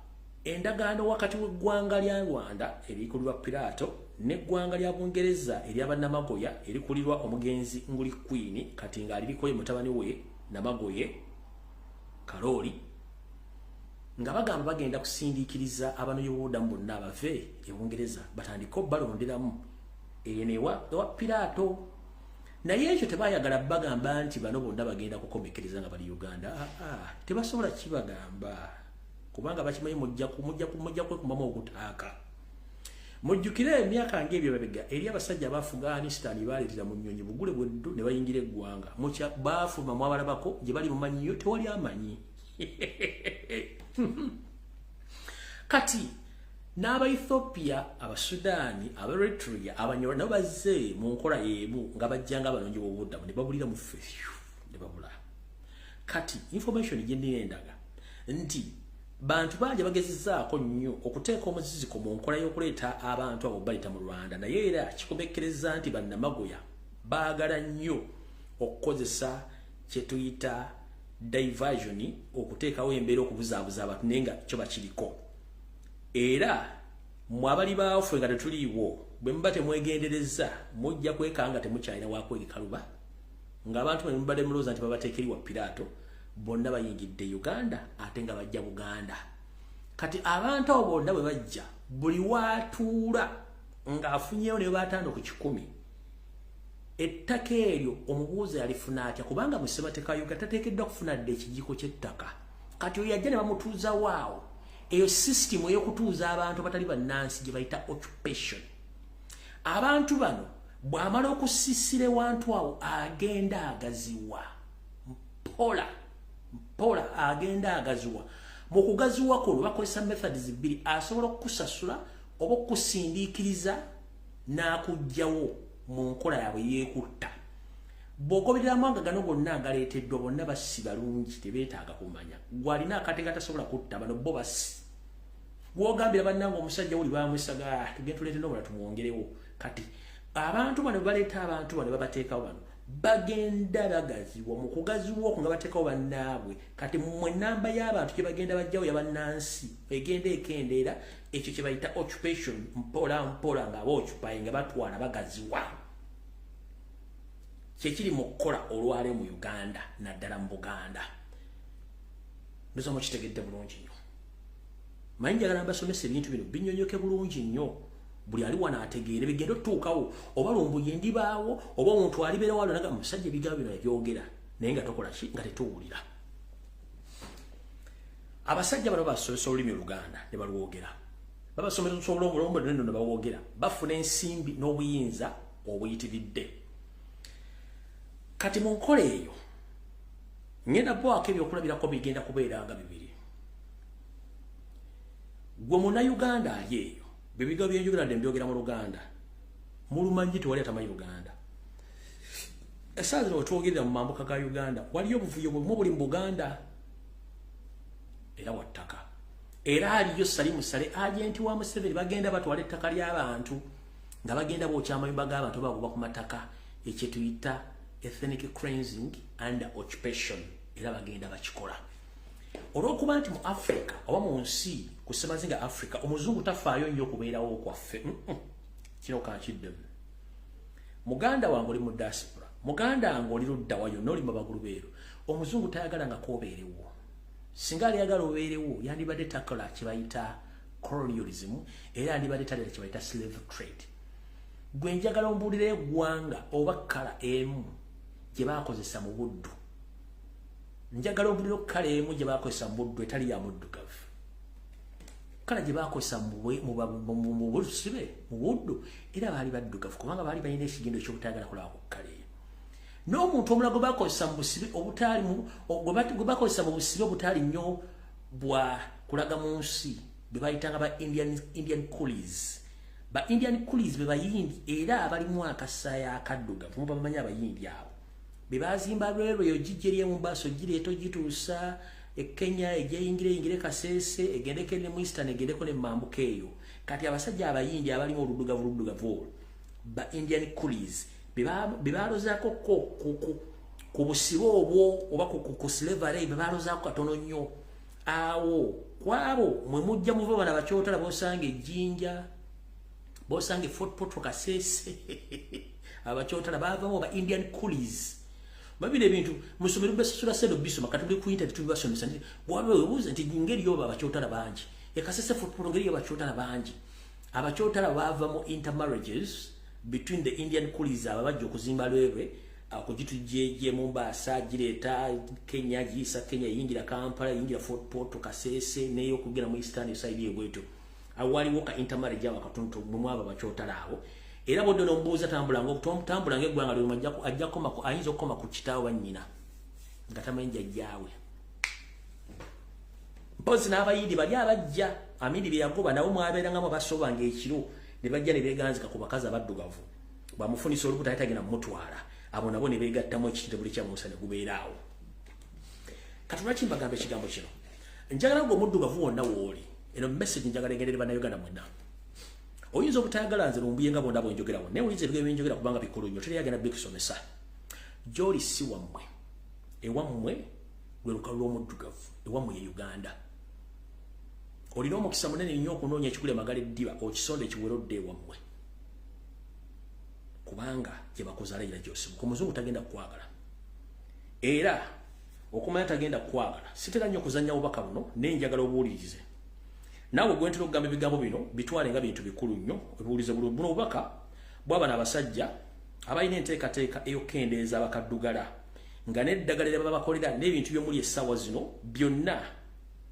Speaker 1: endagaano wakati w'eggwanga lya Rwanda erikulirwa Pilato n'eggwanga lya Bungereza ery'abannamagoya erikulirwa omugenzi Nguli Queen kati ng'aliriko mutabani we Namagoye Karoli nga bagamba bagenda kusindiikiriza abanoonyiboobubudamu bonna abave e Bungereza batandika balonderamu ewa Pilato. Naye ekyo tebaayagala bagamba nti bano bonna bagenda kukomekereza nga bali Uganda. Tebasobola kibagamba kubanga bakimanyi mujja kwekumamu okutaaka. Mujjukire emyaka ng'ebyo babega eri abasajja ba Afghanistan baaleetera mu nnyonyi bugule bweddu ne bayingira eggwanga baafuluma mwabalabako gye bali mumanyiyo tewali amanyi. Kati n'aba Ethiopia, aba Sudan, aba Eritrea, abanyora nabo bazze mu nkola y'emu nga bajjanga abanoonyiboobubudamu ne babulira mu ffe ne babula. Kati information gye neendaga nti bantu bangi bagezezzaako nnyo okuteeka omuziziko mu nkola y'okuleeta abantu abo bayita mu Rwanda, naye era kikomekkereza nti bannamagoya baagala nnyo okukozesa kye tuyita diversion okuteekawo embeera okubuzaabuza abantu naye nga kyo bakiriko. Era mwabali baafe nga tetuliiwo bwe muba temwegendereza mujja kwekanga temukyalina wakwegekaluba ng'abantu bwe mubadde mulowooza nti babateekeriwa Pilato bonna bayingidde Uganda ate nga bajja Buganda. Kati abantu abo bonna bwe bajja buli waatuula ng'afunyeewo ne bataano ku 10 ettaka eryo omubuuza yalifuna atya kubanga mu ssemateeka ya Uganda tateekeddwa kufuna dde ekijiiko ky'ettaka. Kati oyo yajja ne bamutuuza waawo eyo system ey'okutuuza abantu abatali bannansi gye bayita occupation. Abantu bano bw'amala okusisira ewantu awo agenda agaziwa mpola agenda agaziwa. Mu kugaziwa kuno bakozesa methods bbiri, asobola okukusasula oba okusindiikiriza n'akugjawo mu nkola yaabwe yeekutta. Bw'ogoberera amawanga gano gonna agaleeteddwa bonna bassi balungi tebeetaaga kumanya gw'alina akatega tasobola kutta bano bo bassi. Gw'ogambira bannanga omusajja wuli bamwesaga tugenda tuleete n'obula tumwongerewo. Kati abantu bano baleeta abantu bano babateekawo bano bagenda bagaziwa mu kugaziwa okwo nga bateekawo bannaabwe. Kati mmwe nnamba y'abantu gye bagenda bajjawo yabannansi egenda ekendeera ekyo kye bayita occupation mpola nga boocupaye nga batwala bagaziwa. Kyekiri mu kukola olwale mu Uganda naddala mu Buganda. Ndoza mukitegedde bulungi nnyo. Manyi njagala mbasomesa ebintu bino binnyonnyoke bulungi nnyo. Buli ali wano ategeere bigenda otutuukawo oba lumbuye ndibaawo oba omuntu alibeera wano naga musajja ebigambo bino yabyogera naye nga tokola ki nga tetuwulira. Abasajja bano basomesa olulimi Oluganda ne balwogera. Babasomesa olulombolombo nno ne bawogera. Bafuna ensimbi n'obuyinza obuyitiridde. Kati mu nkola eyo ngenda bwako ebyokulabirako bigenda kubeeranga bibiri. Gwe Munnayuganda ali eyo bebiga byenjogera mbyogera mu Luganda mulumanyi tewali atamanyi Luganda. Essaawa zino wetwogerera mu mambuka ga Uganda waliyo obuvuyo buli mu Buganda era wattaka. Era aliyo Salimu Sale agenti wa Museveni bagenda batwala ettaka ly'abantu nga bagenda bookya amayumba g'abantu bagoba ku mataka ekye tuyita ethnic cleansing and occupation era bagenda bakikola. Olw'okuba nti mu Africa oba mu nsi ku ssemazinga Africa omuzungu tafaayo nnyo okubeerawo kwaffe kino kankiddemu. Muganda wange oli mu diaspora, muganda wange oli ludda wayo n'oli mu bagulubeero, omuzungu tayagala nga koobeerewo. Singa aliyagala obeerewo yandibadde takola kye bayita colonialism era yandibadde talera kye bayita slave trade. Gwe njagala ombuulira eggwanga oba kkala emu gye baakozesa mu buddu. Njagala ombuulira kkala emu gye baakozesa mu buddu etali ya muddugavu. Kkala gye baakozesa mu busibe mu buddu era baali baddugavu kubanga baali balina ekigendo ky'obutayagala kulaba ku kkala eyo. N'omuntu omulala gwe baakozesa mu busibe gwe bakozesa mu busibe obutaali nnyo bwa kulaga mu nsi be bayitanga ba Indian coolies. Ba Indian coolies be bayindi era abalimu akasaya akaddugavu muba bamanyi abayindi abo be bazimba railway ogijje eri mu Mombasa ogireeta ogituusa Kenya ingire kasese egendeke ne Eastern egendeko ne mambuka eyo kati abasajja abayindi abali mu rudugavu ba Indian coolies bibalozaako ku busibo obwo oba ku slavery bibalozaako katono nnyo awo kwabo mwe mujja muva bana bakyotala bosange jinja bosange Fort Portal kasese abakyotala bavamo ba Indian coolies babile bintu musomero besasula sedo bisoma katuli ku internet tubasomesa ndi bwabe webuze nti ngeri yoba abakyotala bangi ekasese Fort Portal ngeri abakyotala bangi abakyotala bavamo intermarriages between the Indian coolies ababajja okuzimba lwewe akujituje Mombasa jireta Kenya jisa Kenya yingira Kampala yingira Fort Portal kasese neyo kugira mu Eastern side yebweto awali woka intermarriage abakatonto mumwaba bakyotala abo era boddo nombuuza tambula ng'eggwanga lyo ajja koma ayinza okukoma ku kitaawe nnyina nga tamanyi jjajjaawe mpozi n'abayindi bali abajja amindi bye yagoba nabo mwabeerangamu abasobanga ekiro ne bajja ne beeganzika ku bakazi abaddugavu bamufunisa olubuto ate tagenda mumutwala abo nabo ne beegattamu ekitinte buli kyamuusa ne gubeeraawo kati lwaki mbagamba ekigambo kino njagala gwe omuddugavu wonna wooli eno message njagala egendere bannayuganda mwenna oyinza obutayagala nze lumbuye nga bonda bwenjogerawo naye oyinza ebigambo byenjogera kubanga bikulu nnyo teri yagenda bikisomesa gy'oli si wammwe ewammwe lwe lukalu lw'omuddugavu ewammwe ye Uganda olina omukisa munene nnyo okunoonya ekikula emagala eddiba okisonda ekiwerodde ewammwe kubanga gye bakoze alayira gy'osibuka omuzungu tagenda kukwagala era okumanya tagenda kukwagala sitera nnyo okuzannya bubaka buno naye njagala obuwulirize nawe gwentera okugamba ebigambo bino bitwale nga bintu bikulu nnyo obuwulize bulungi buno obubaka bw'abana abasajja abalina enteekateeka ey'okukendeeza abakaddugala nga n'eddagala lye baba bakolera n'ebintu by'omuli essaawa zino byonna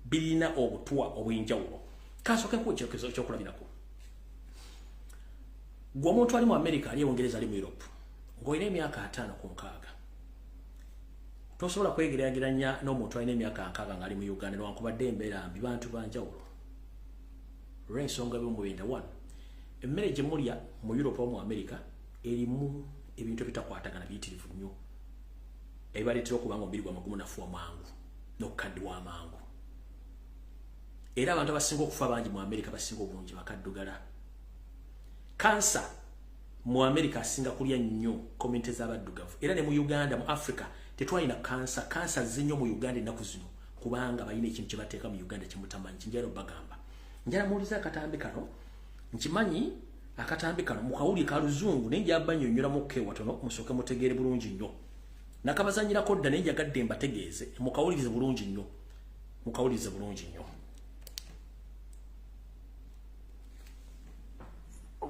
Speaker 1: birina obutwa obw'enjawulo kansookeku ekyokulabirako gwe omuntu ali mu America ali Bungereza ali mu Europe ng'olina emyaka 5 ku 6 tosobola kwegeraageranya n'omuntu alina emyaka 6 ng'ali mu Uganda newankubadde embeera mbi bantu banjawulo olw'ensonga y'omubenda 1 emmere gye mulya mu Europe oba mu America erimu ebintu ebitakwatagana biyitirivu nnyo ebibaleetera okuba nga omubiri gwammwe gumunafuwa mangu n'okukaddiwa amangu era abantu abasinga okufa bangi mu America basinga obulungi bakaddugala kansa mu America asinga kulya nnyo community z'abaddugavu era ne mu Uganda mu Africa tetwalina kansa zinyo mu Uganda ennaku zino kubanga balina ekintu kye bateeka mu Uganda kimutamanyi kinjala obagamba njala muwuliza akatambi kano nkimanyi akatambi kano mukawuli ka luzungu naye njaba nnyonnyolamu kewatono musooke mutegeere bulungi nnyo nakabazanyirako dda naye njagadde mbategeeze mukawulirize bulungi nnyo mukawulirize bulungi nnyo.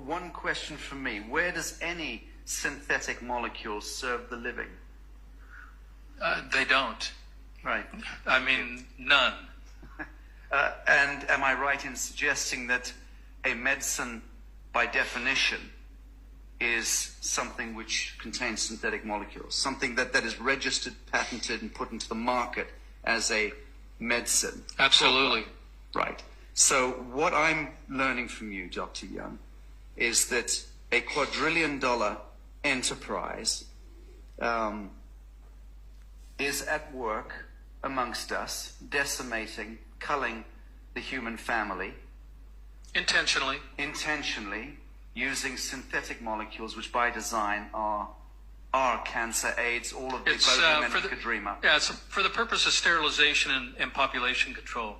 Speaker 6: One question from me. Where does any synthetic molecule serve the living?
Speaker 7: They don't.
Speaker 6: Right.
Speaker 7: I mean, none.
Speaker 6: And am I right in suggesting that a medicine, by definition, is something which contains synthetic molecules, something that is registered, patented, and put into the market as a medicine?
Speaker 7: Absolutely.
Speaker 6: Right. So what I'm learning from you, Dr. Young, is that a quadrillion-dollar enterprise is at work amongst us, decimating, culling the human family. Intentionally, using synthetic molecules, which by design are cancer, AIDS, all of the both men could dream up.
Speaker 7: Yeah, it's for the purpose of sterilization and population control.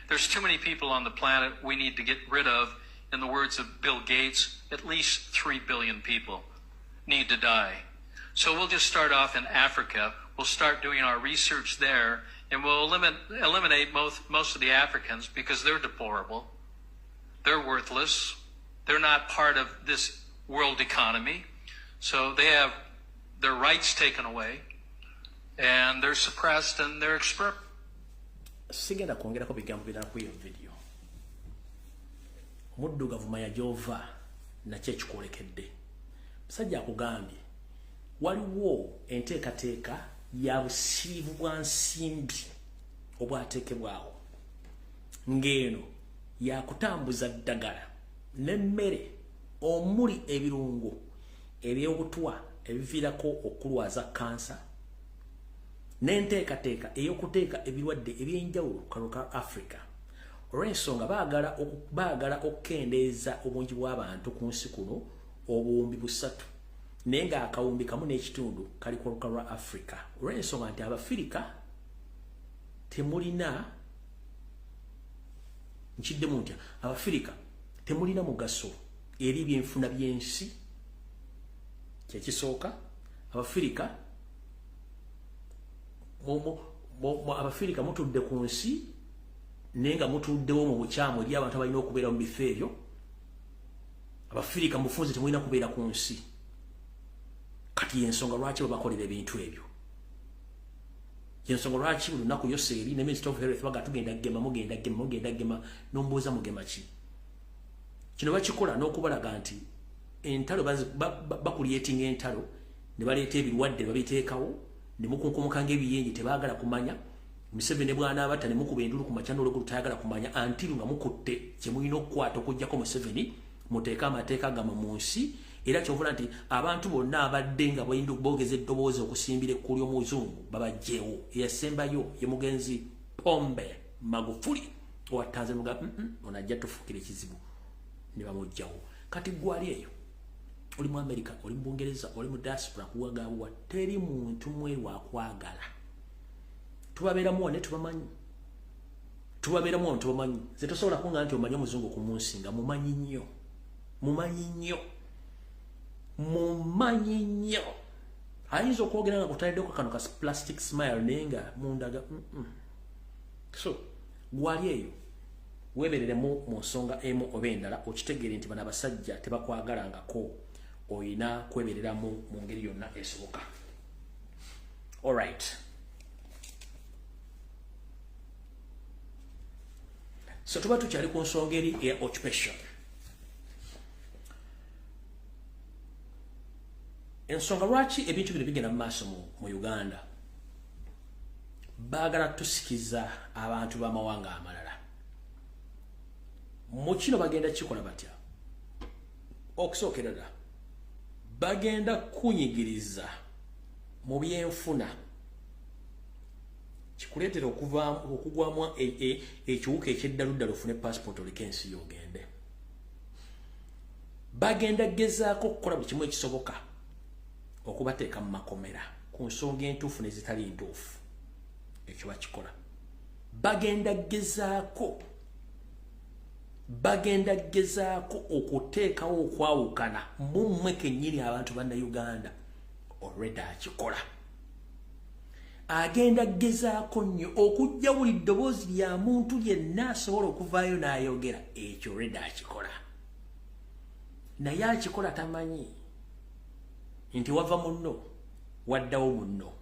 Speaker 7: There's too many people on the planet we need to get rid of. In the words of Bill Gates, at least 3 billion people need to die. So we'll just start off in Africa. We'll start doing our research there, and we'll eliminate most of the Africans because they're deplorable. They're worthless. They're not part of this world economy. So they have their rights taken away, and they're suppressed, and they're expropriated.
Speaker 1: Sigenda kwongerako bigambo birala ku iyo video. Muddugavu maya jova na kyekikolekedde. Musajja akugambye waliwo enteekateeka ya busiivu bwa nsimbi obwateekebwawo ng'eno yakutambuza ddagala n'emmere omuli ebirungo eby'obutwa ebiviirako okulwaza kansa n'enteekateeka ey'okuteeka ebirwadde ebyenjawulo ku kalulu ka Africa. Olw'ensonga baagala okukendeeza obungi bw'abantu ku nsi kuno obuwumbi 3 naye ng'akawumbi kamu n'ekitundu kali ku kalulu lwa Africa. Olw'ensonga nti Abafirika temulina nkiddemu ntya Abafirika temulina mugaso eri ebyenfuna by'ensi. Kyekisooka Abafirika Abafirika mutudde ku nsi naye nga mutuddewo mu bukyamu eri abantu balina okubeera mu bifo ebyo. Abafirika mufunze temulina kubeera ku nsi. Kati yensonga lwaki babakolera ebintu ebyo. Yensonga lwaki buli lunaku Yoseeri ne Minister of Health baga tugenda gema n'ombuuza mugema ki. Kino bakikola n'okubalaga nti entalo bakulietinga entalo ne baleeta ebirwadde babiteekawo ne mukunkumukanga ebiyenje tebaagala kumanya. Museveni bwana abata ne mukuba endulu ku machanolo okutayagala kumanya antiru nga mukutte kye mulina okukwata okujjako Museveni muteeka amateeka gama mu nsi. Era kyovula nti abantu bonna abadde nga bayindu bogeze eddoboozi okusimbira ekkulu y'omuzungu babajjeewo. Eyasembayo ye mugenzi Pombe Magufuli owa Tanzania muga onajja tufukira ekizibu ne bamujjawo. Kati gwali eyo oli mu America, oli mu Bungereza, oli mu diaspora kuwagawa teri muntu mweru akwagala. Tubabeeramu ne tubamanyi. Ze tosobola kunga nti omanyi omuzungu ku munsi nga mumanyi nnyo. Ayinza okwogera nga kutaliddeko kano ka plastic smile naye nga mundaga So gwali eyo weebereremu mu nsonga emu oba endala okitegeere nti bano abasajja tebakwagalangako. Oyina kwebereramu mu ngeri yonna esoboka. Alright. So tuba tukyali ku nsonga eri eya occupation. Ensonga lwaki ebintu bino bigenda mu maaso mu Uganda baagala tusikiza abantu b'amawanga amalala. Mu kino bagenda kikola batya? Okusookerera bagenda kunyigiriza mu byenfuna kikuleetera okugwamu ekiwuka eky'eddaluddala ofune passport oliko ensi y'ogende. Bagenda gezaako okukola buli kimu ekisoboka okubateeka mu makomera ku nsonga entuufu n'ezitali ntuufu. Ekyo bakikola. Bagenda gezaako okuteekawo okwawukana mu mmwe kennyini abantu bannayuganda. Already akikola. Agenda gezaako nnyo okujja buli ddoboozi lya muntu yenna asobola okuvaayo n'ayogera. Ekyo already akikola. Naye akikola tamanyi nti wava munno waddawo munno.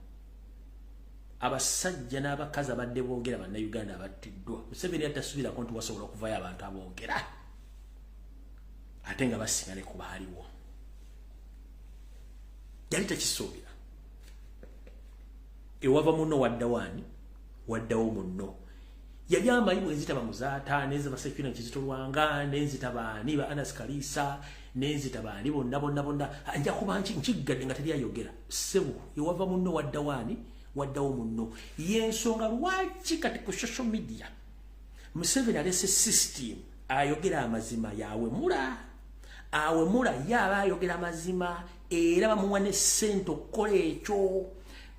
Speaker 1: Abasajja n'abakazi abadde boogera bannayuganda abattiddwa. Museveni atasuubirako nti wasobola okuvaayo abantu aboogera ate nga basinga ne ku baaliwo. Yali tekisuubira. Ewava munno waddawaani waddawo munno. Yali amanyi bwenzitaba Muzaata n'enzitaba Ssekina Kizito Lwanga n'enzitabaani ba Anas Kalisa n'enzitabaani bonna nja kuba nkiggadde nga teri ayogera. Ssebo ewava munno waddawaani waddawo munno. Yensonga lwaki kati ku social media Museveni alese system ayogera amazima yawemula yaba ayogera amazima era bamuwa ne ssente okukola ekyo.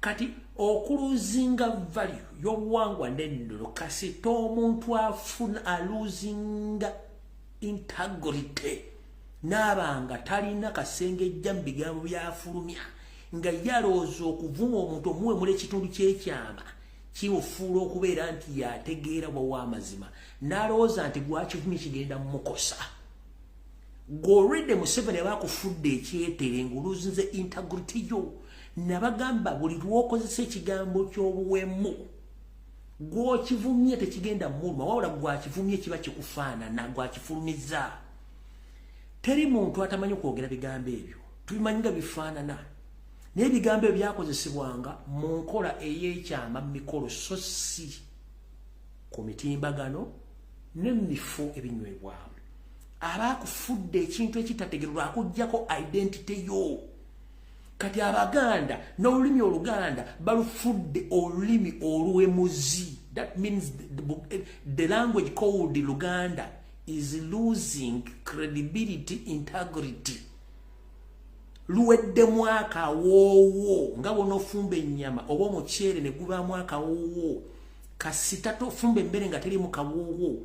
Speaker 1: Kati okuluzinga value y'obuwangwa n'ennono kasita omuntu afuna aluzinga integrity n'abanga talina kasengejja mu bigambo byafulumya nga yalooza okuvuma omuntu omuwemula ekitundu ky'ekyama kimufuula okubeera nti yategeera bwawa amazima n'alowooza nti gwakivumye kigenda mmukosa. Gw'olwedde Museveni abakufudde ekyetere ng'oluzinze integrity yo. Nabagamba buli lw'okozesa ekigambo ky'obuwemu gw'okivumye tekigenda muluma wabula gwakivumye kiba kikufaanana gwakifulumiza. Teri muntu atamanyi okwogera bigambo ebyo. Tubimanyi nga bifaanana. Naye ebigambo ebyo byakozesebwanga mu nkola ey'ekyama mu mikolo so si ku mitimbagano ne mu bifo ebinywebwamu. Abaakufudde ekintu ekitategeerwa akuggyako identity yo. kati abaganda n'olulimi oluganda balufudde olulimi oluwemuzi. That means the language called Luganda is losing credibility, integrity. Luwedde mwaka wowo nga wonofumba ennyama oba omuceere ne guba mwaka wowo kasita tofumba emmere nga teri mu kawowo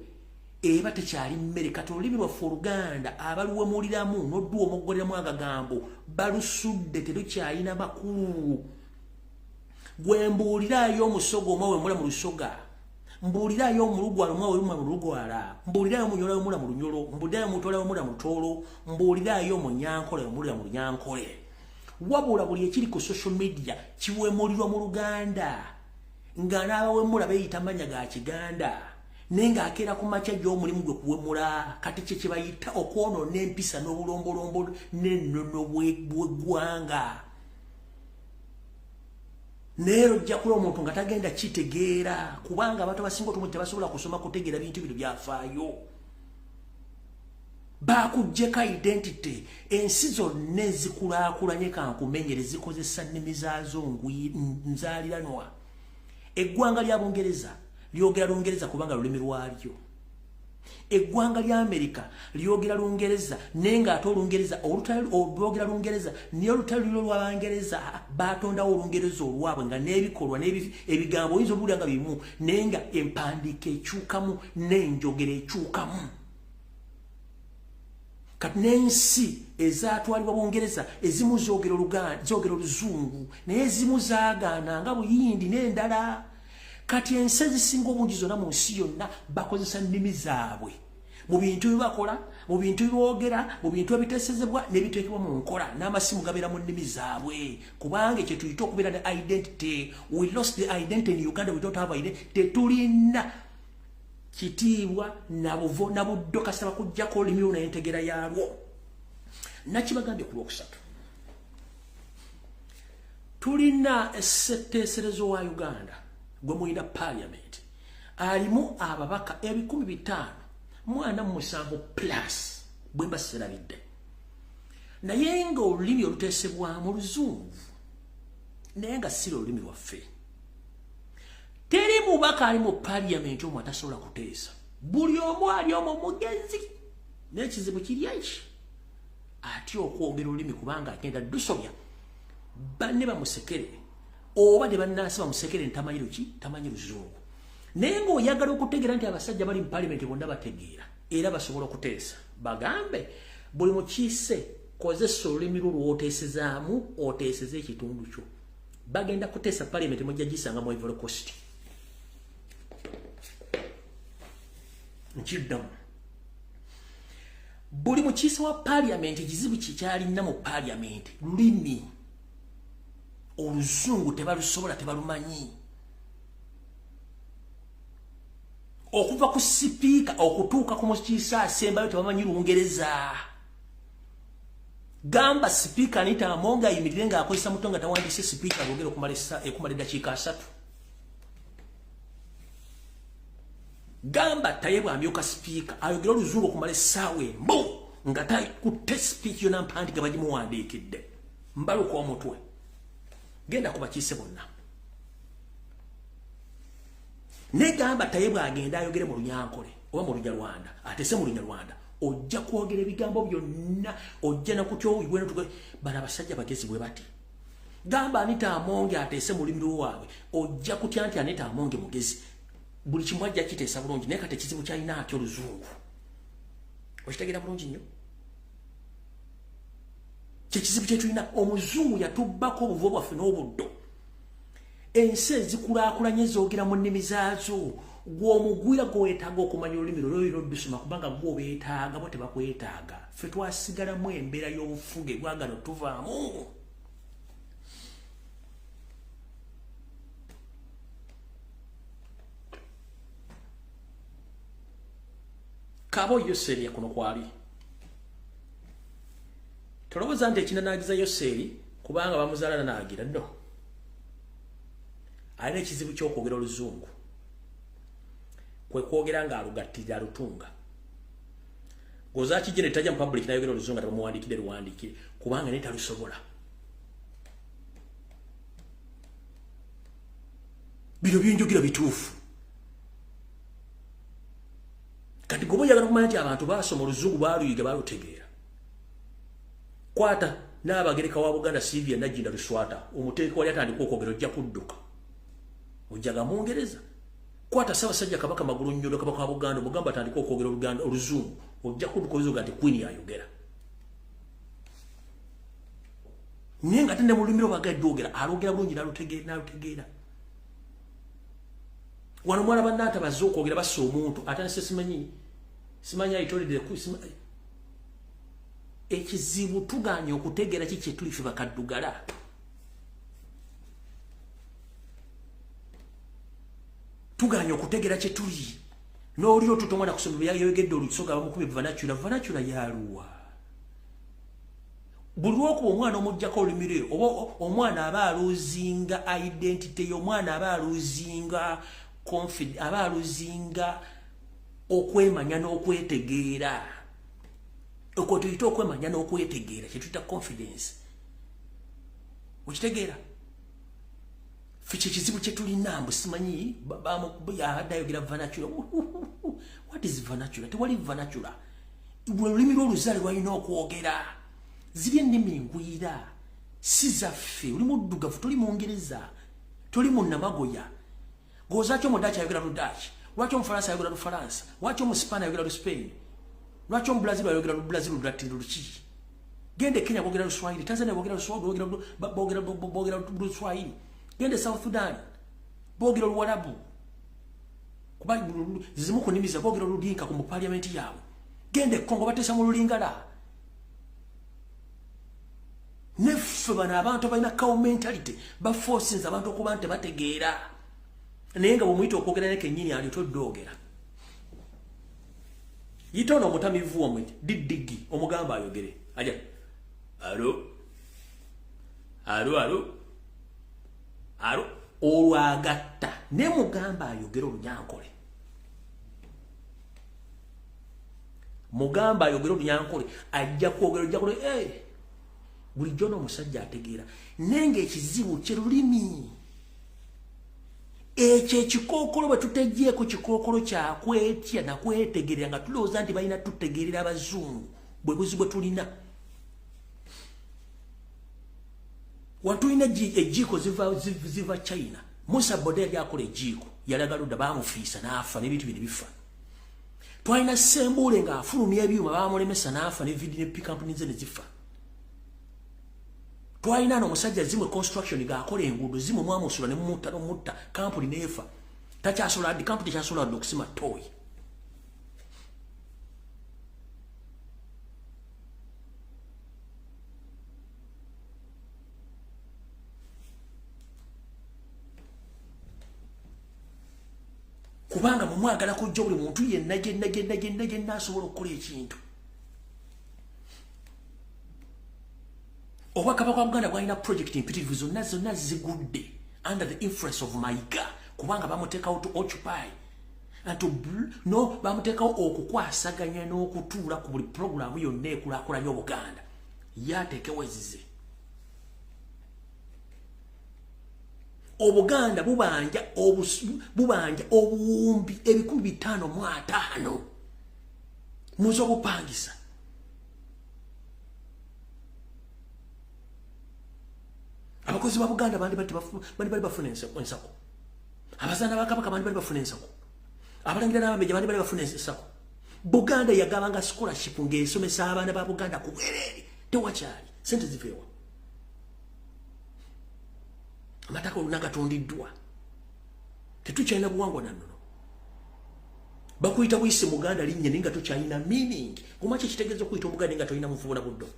Speaker 1: eba tekyali mmere. Kati olulimi lwaffe Oluganda abaluwemuliramu n'odduwa omuggoleramu agagambo balusudde terukyalina makulu. Gwe mbuulirayo omusogo omwe wemula mu lusoga, mbuulirayo omulugwala omwe wemula mu lugwala, mbuulirayo omunyola wemula mu lunyolo, mbuulirayo omutoola wemula mu toolo, mbuulirayo omunyankole wemula mu lunyankole. Wabula buli ekiri ku social media kiwemulirwa mu Luganda nga n'abawemula beeyita amannya ga Kiganda naye ng'akeera ku makya gy'omulimu gwe kuwemula. Kati kye kye bayita okwonoona empisa n'obulombolombo n'ennono bw'eggwanga. Neero ojja kula omuntu nga tagenda kitegeera kubanga abantu abasinga otumu tebasobola kusoma kutegeera bintu bino byafaayo. Baakuggyeko identity. Ensi zonna ezikulaakulanye kankumenyere zikozesa nnimi zaazo nzaaliranwa. Eggwanga lya Bungereza lyogera Lungereza kubanga lulimi lwalyo. Eggwanga lya Amerika lyogera Lungereza naye ng'ate Olungereza olwogera Lungereza niyo olutali lulyo lw'Abangereza baatondawo Olungereza olwabwe nga n'ebikolwa ebigambo oyinza obuulira nga bimu naye nga empandiika ekyukamu n'enjogera ekyukamu. Kati n'ensi ezaatwalibwa Bungereza ezimu zoogera Oluzungu naye ezimu zaagaana nga Buyindi n'endala. Kati ensi ezisinga obungi zonna mu nsi yonna bakozesa nnimi zaabwe mu bintu byebakola, mu bintu byeboogera, mu bintu ebiteesezebwa n'ebiteekebwa mu nkola n'amasimu gabeera mu nnimi zaabwe kubanga ekyo tuyita okubeera ne identity. We lost the identity in Uganda, we don't have identity. Tetulina kitiibwa na buddo kasita bakuggyako olulimi lwo n'entegeera yaalwo. Nakibagambye ku Lwokusatu. Tulina essetteeserezo wa Uganda gwe muyina Parliament alimu ababaka 547 plus bwe mbaserabidde naye nga olulimi oluteesebwamu Luzungu naye nga si olulimi lwaffe. Teri mubaka ali mu Parliament omwe atasobola kuteesa. Buli omu ali omwo mugezi n'ekizibu kiri eki atya okwogera olulimi kubanga agenda dusobya banne bamusekere oba ne bannansi bamusekere ntamanyi luki tamanyi Luzungu. Naye ng'oyagala okutegeera nti abasajja bali mu Parliament bonna bategeera era basobola okuteesa bagambe buli mukiise kozesa olulimi lwo lw'oteesezaamu oteeseze ekitundu kyo. Bagenda kuteesa Parliament mujja gisanga mu Ivory Coast. Nkiddamu buli mukiise wa Parliament ekizibu kikyalina mu Parliament lulimi. Oluzungu tebalusobola tebalumanyi. Okuva ku sipiika okutuuka ku mukiise asembayo tebamanyi Lungereza. Gamba sipiika Anita Among ayimirire ng'akozesa muto nga tawandiise sipiika alwogera ekumala eddakiika 3. Gamba Tayebu amyuka sipiika ayogera Oluzungu okumala essaawa embu nga takutte sipiiki yonna mpandiika bagimuwandiikidde. Mbaluka omutwe. Genda ku bakiise bonna. Ne gamba Tayebu agenda ayogere mu Lunyankole oba mu Lunyarwanda atese mu Lunyarwanda ojja kwogera ebigambo byonna ojja nakutyo igwena tugwe bana basajja bagezi bwe bati. Gamba Anita Among atese mu lulimi lwawe ojja kutya nti Anita Among mugezi buli kimu ajja kiteesa bulungi naye kati ekizibu kyalina atyo Oluzungu. Okitegeera bulungi nnyo. Kyekizibu kye tulina Omuzungu yatubbako obuvo bwaffe n'obuddo. Ensi ezikulaakulanye zoogera mu nnimi zaazo gw'omugwira gw'oweetaaga okumanya olulimi lwo ddusuma kubanga gw'obeetaaga bo tebakwetaaga. Ffe twasigalamu embeera y'obufuge gwagano tuvaamu. Kabo Yoseri kuno kwali. Tolowooza nti ekinanaagiza Yoseri kubanga bamuzaala naagira no. Alina ekizibu ky'okwogera Oluzungu. Kwe kwogera ng'alugattira alutunga. Goza kijene tajja mu public nayogera Oluzungu tabamuwandiikidde luwandiikire kubanga naye talusobola. bino byenjogira bituufu kati gobo yagala kumanya nti abantu basoma oluzungu baluyiga balutegeera kwata n'abagereka wa Buganda Sylvia Najinda Luswata omuteeko wali atandika okwogera ojja kudduka ojjaga mu Ngereza kwata Ssaabasajja Kabaka Magulu Nnyondo Kabaka wa Buganda mugamba atandika okwogera Oluganda oluzungu ojja kudduka ozoga nti Queen yayogera nenga tende mu lumiro bagadde alogera bulungi nalutegeera wano mwana bannata bazze okwogera bassa omuntu atandise simanyi ayitoledde ekizibu tuganye okutegeera kiki tulife bakaddugala tuganye okutegeera kye tuli n'oliro tutomwana kusoma byayogedde olukisoga bamukubi vanachula yaluwa buli lwokuba omwana omujjako olumire oba omwana aba aluzinga identity y'omwana aba aluzinga confidence aba aluzinga okwemanya n'okwetegeera okwo tuyita okwemanya n'okwetegeera kye tuyita confidence okitegeera fiche kizibu kye tulina mbu simanyi yadayogera vernacular what is vernacular tewali vernacular olulimi lw'oluzale lwalina okwogera ziri ennimi ngwira si zaffe oli muddugavu toli mu Ngereza toli mu Namagoya gozaaki omudaaki ayogera Ludaaki lwaki omufalansa ayogera Lufalansa lwaki omuspain ayogera Luspain lwaki omubrazil ayogera Lubrazil lulatini luki gende Kenya boogera Luswahili Tanzania boogera Luswahili boogera Luswahili gende South Sudan boogera Luwarabu kuba zimu ku nnimi boogera Oludinka ku parliament yaabwe gende Congo bateesa mu Lulingala neffe bano abantu balina cow mentality baforcinze abantu okuba nti bategeera naye nga bwemuyita okwogera nekennyini ali toddoogera yita ono omutamivu omwe diddigi omugamba ayogere aja alo olwagatta ne mugamba ayogere Olunyankole mugamba ayogere Olunyankole ajja kwogera ojja kule bulijjo n'omusajja ategeera nenge ekizibu kye lulimi ekyo ekikookolo bwe tutegyeeko kikookolo kyakwetya nakwetegerera nga tulowooza nti balina tutegerera abazungu bwe buzibu bwe tulina watulina ejiiko ziva China Musa Bode yali akola ejiiko yalaga Ludda baamufiisa n'afa n'ebintu bino bifa twalina Ssembuule ng'afulumya ebyuma baamulemesa n'afa ne pikampuni ze ne zifa twalina n'omusajja Zimwe construction ng'akola enguudo Zimwe mwamusula ne mutta kampuni n'efa takyasobola ddi kampuni tekyasobola ddi okusima ttooyi kubanga mumwagala kujja buli muntu yenna gyenna asobola okukola ekintu Obwakabaka bwa Buganda bwalina project imperative zonna zigudde under the influence of Mayiga kubanga bamuteekawo to occupy and to no bamuteekawo okukwasaganya n'okutuula ku buli programu yonna ekulaakulanya Obuganda yateekewo ezize Obuganda bubanja obuwumbi 550 muzo obupangisa abakozi ba Buganda bali bafuna ensako abazaana ba Kabaka bali bafuna ensako abalangira n'abameja bali bafuna ensako Buganda yagabanga scholarship ng'esomesa abaana ba Buganda ku bwereere tewakyali sente zifeewa amataka olunagatondiddwa tetukyalina buwangwa nannono bakuyita buyise Muganda linnya naye nga tokyalina meaning omaki ekitegeeza okuyita Omuganda nga tolina muvubuula buddo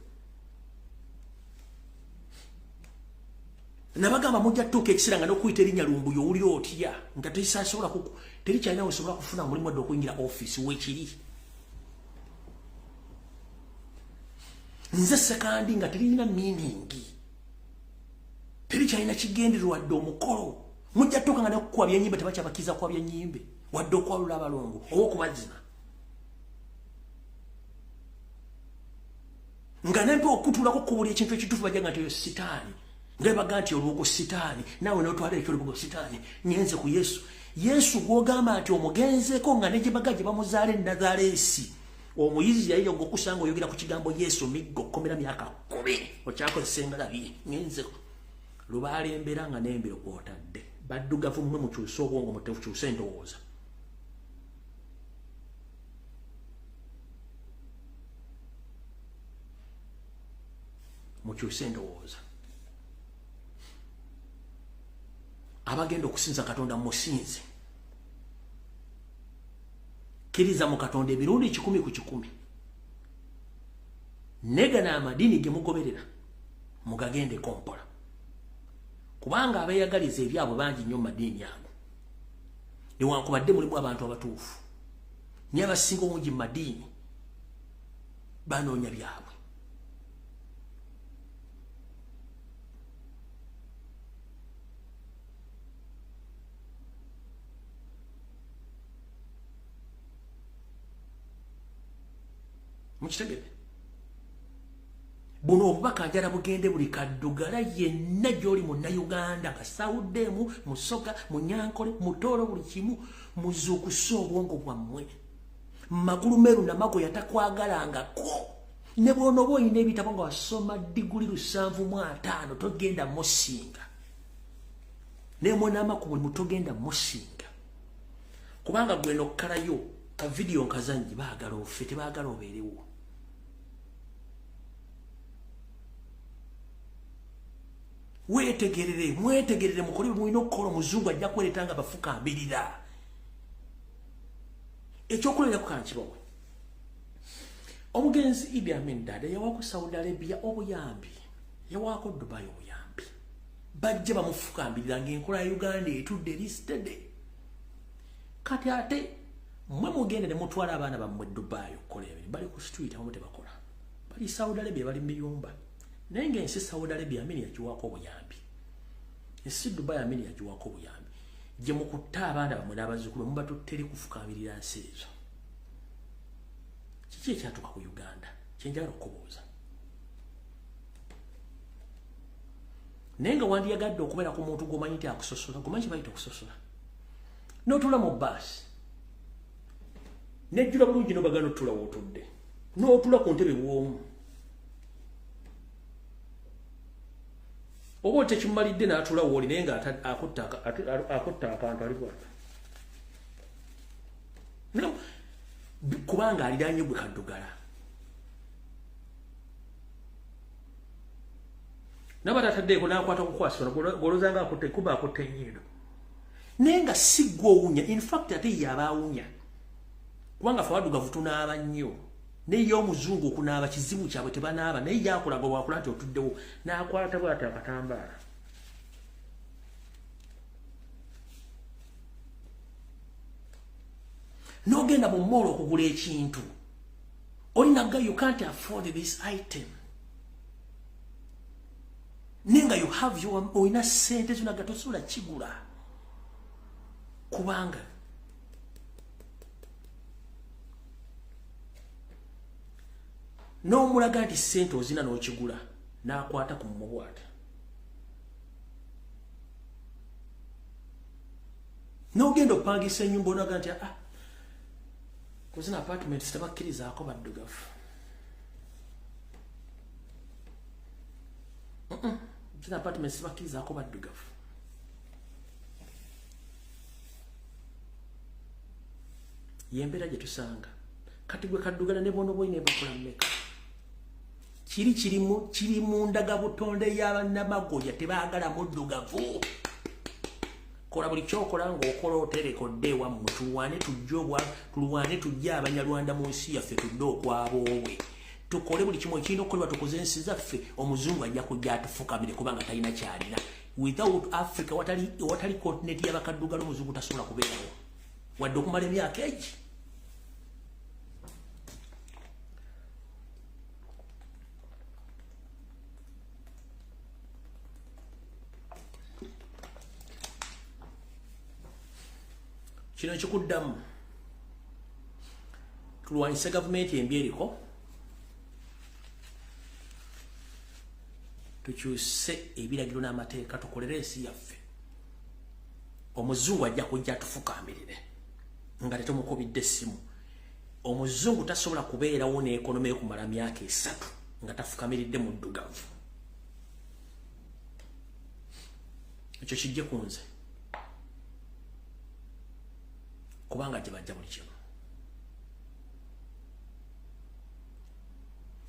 Speaker 1: nabagamba mujja tuuka ekiseera nga n'okuyita erinnya Lumbuyo owulira otya nga terikyalina wesobola kufuna mulimu wadde okuyingira office weekiri nze sekandi nga terina meaning terikyalina kigendererwa wadde omukolo mujja tuuka nga n'okukuba byennyimbe tebakyabakiza kuba byennyimbe wadde okwalula abalongo oba okubazina nga nempe okutuulako okubulya ekintu ekituufu bajja nga nti oyo sitaani Ngebaga nti olubugo sitaani nawe notwala ekyo olubugo sitaani nyenze ku Yesu gwogamba ati omugenzeko nga negibaga gye bamuzaala Nazaresi omuyizi yayiga gokusanga oyogera ku kigambo Yesu miggo komera myaka 10 okyakozesa engalabi nyenze lubalembera nga nembiro kwotadde baddugavu mmwe mukyusa obwongo mutekyusa endowooza mukyusa endowooza abagenda okusinza Katonda musinze kiriza mu Katonda ebirundi 10 ku 10 nega na amadini ge mugoberera mugagende kompola kubanga abayagaliza ebyabo bangi nnyo madini ago newankubadde mulimu abantu abatuufu naye abasinga obungi mu madini banoonya byabwe mukitegede buno obubaka njala bugende buli kaddugala yenna gy'oli mu Uganda Kasawuddemu Musoga Munyankole Mutooro buli kimu muzuukusa obwongo bwammwe magulu meru na mago yatakwagalangako ne bw'onooba oyina ebitabo nga wasoma diguli 7.5 togenda musinga ne mwonaama ku buli mutogenda musinga kubanga gwe nokkalayo ka video nkazanyi baagala ofe tebaagala obeerewo mwetegerere mukole mulina okukola omuzungu ajja kuweereta nga bafukambirira ekyokulabirako kankibawe omugenzi Idi Amin Dada yawaako Saudi Arabia obuyambi yawaako Dubai obuyambi bajja bamufukambirira ng'enkola ya Uganda etudde lisitede kati ate mwe mugende ne mutwala abaana bammwe Dubai okukola ebintu bali ku street abamu tebakola bali Saudi Arabia bali miyumba naye ng'ensi Saudi Arabia Amin yagiwaako obuyambi ensi Dubai Amin yagiwaako obuyambi gye mukutta abaana bammwe n'abazzukulu muba tuteri kufukambirira nsi ezo kiki ekyatuuka ku Uganda kyenjagala okubuuza naye nga wandiyagadde okubeera ku muntu gw'omanyi nti akusosola gomanyi kye bayita okusosola n'otula mu baasi nejjula bulungi n'obagana otula wootudde n'otula ku ntebe bw'omu oba tekimumalidde n'atula wooli naye nga akutta akantu ali bwata kubanga aliraanye gwe kaddugala nabatataddeeko n'akwata kukwasona golozanga kuba akutta ennyindo naye nga si gwe owunya infact ate ye aba awunya kubanga fe abaddugavu tunaaba nnyo naye ye omuzungu okunaaba kizibu kyabwe tebanaaba naye ye akulaga wakula nti otuddewo n'akwata bwati akatambaala n'ogenda mu mall okugula ekintu olinaga you can't afford this item nenga you have your oyina sente zinaga tosobola kigula kubanga n'omulaga nti sente ozina n'okigula n'akwata ku mubwata n'ogenda opangisa ennyumba onaga nti kuzina apartment tebakkirizaako baddugavu zina apartment tebakkirizaako baddugavu yembeera gye tusanga kati gwe kaddugala ne bono boyine bakola mmeka kiri mu ndagabutonde y'abannamagolya tebaagala muddugavu kola buli kyokola ng'okola oterekodde ewammwe tulwane tujja abanyarwanda mu nsi yaffe tudde okwaboowe tukole buli kimu ekirina okukolebwa tukoze ensi zaffe omuzungu ajja kujja atufukamire kubanga talina kyalina without Africa watali continent y'abakaddugala omuzungu tasobola kubeerawo wadde okumala emyaka egi kino ekikuddamu tulwanyise gavumenti embi eriko tukyuse ebiragiro n'amateeka tukolere ensi yaffe. Omuzungu ajja kujja tufukamirire nga tetumukubidde essimu. Omuzungu tasobola kubeerawo n'ekonomi ekumala myaka 3 nga tafukamiridde muddugavu. Ekyo kijje ku nze kubanga gye bajja buli kimu.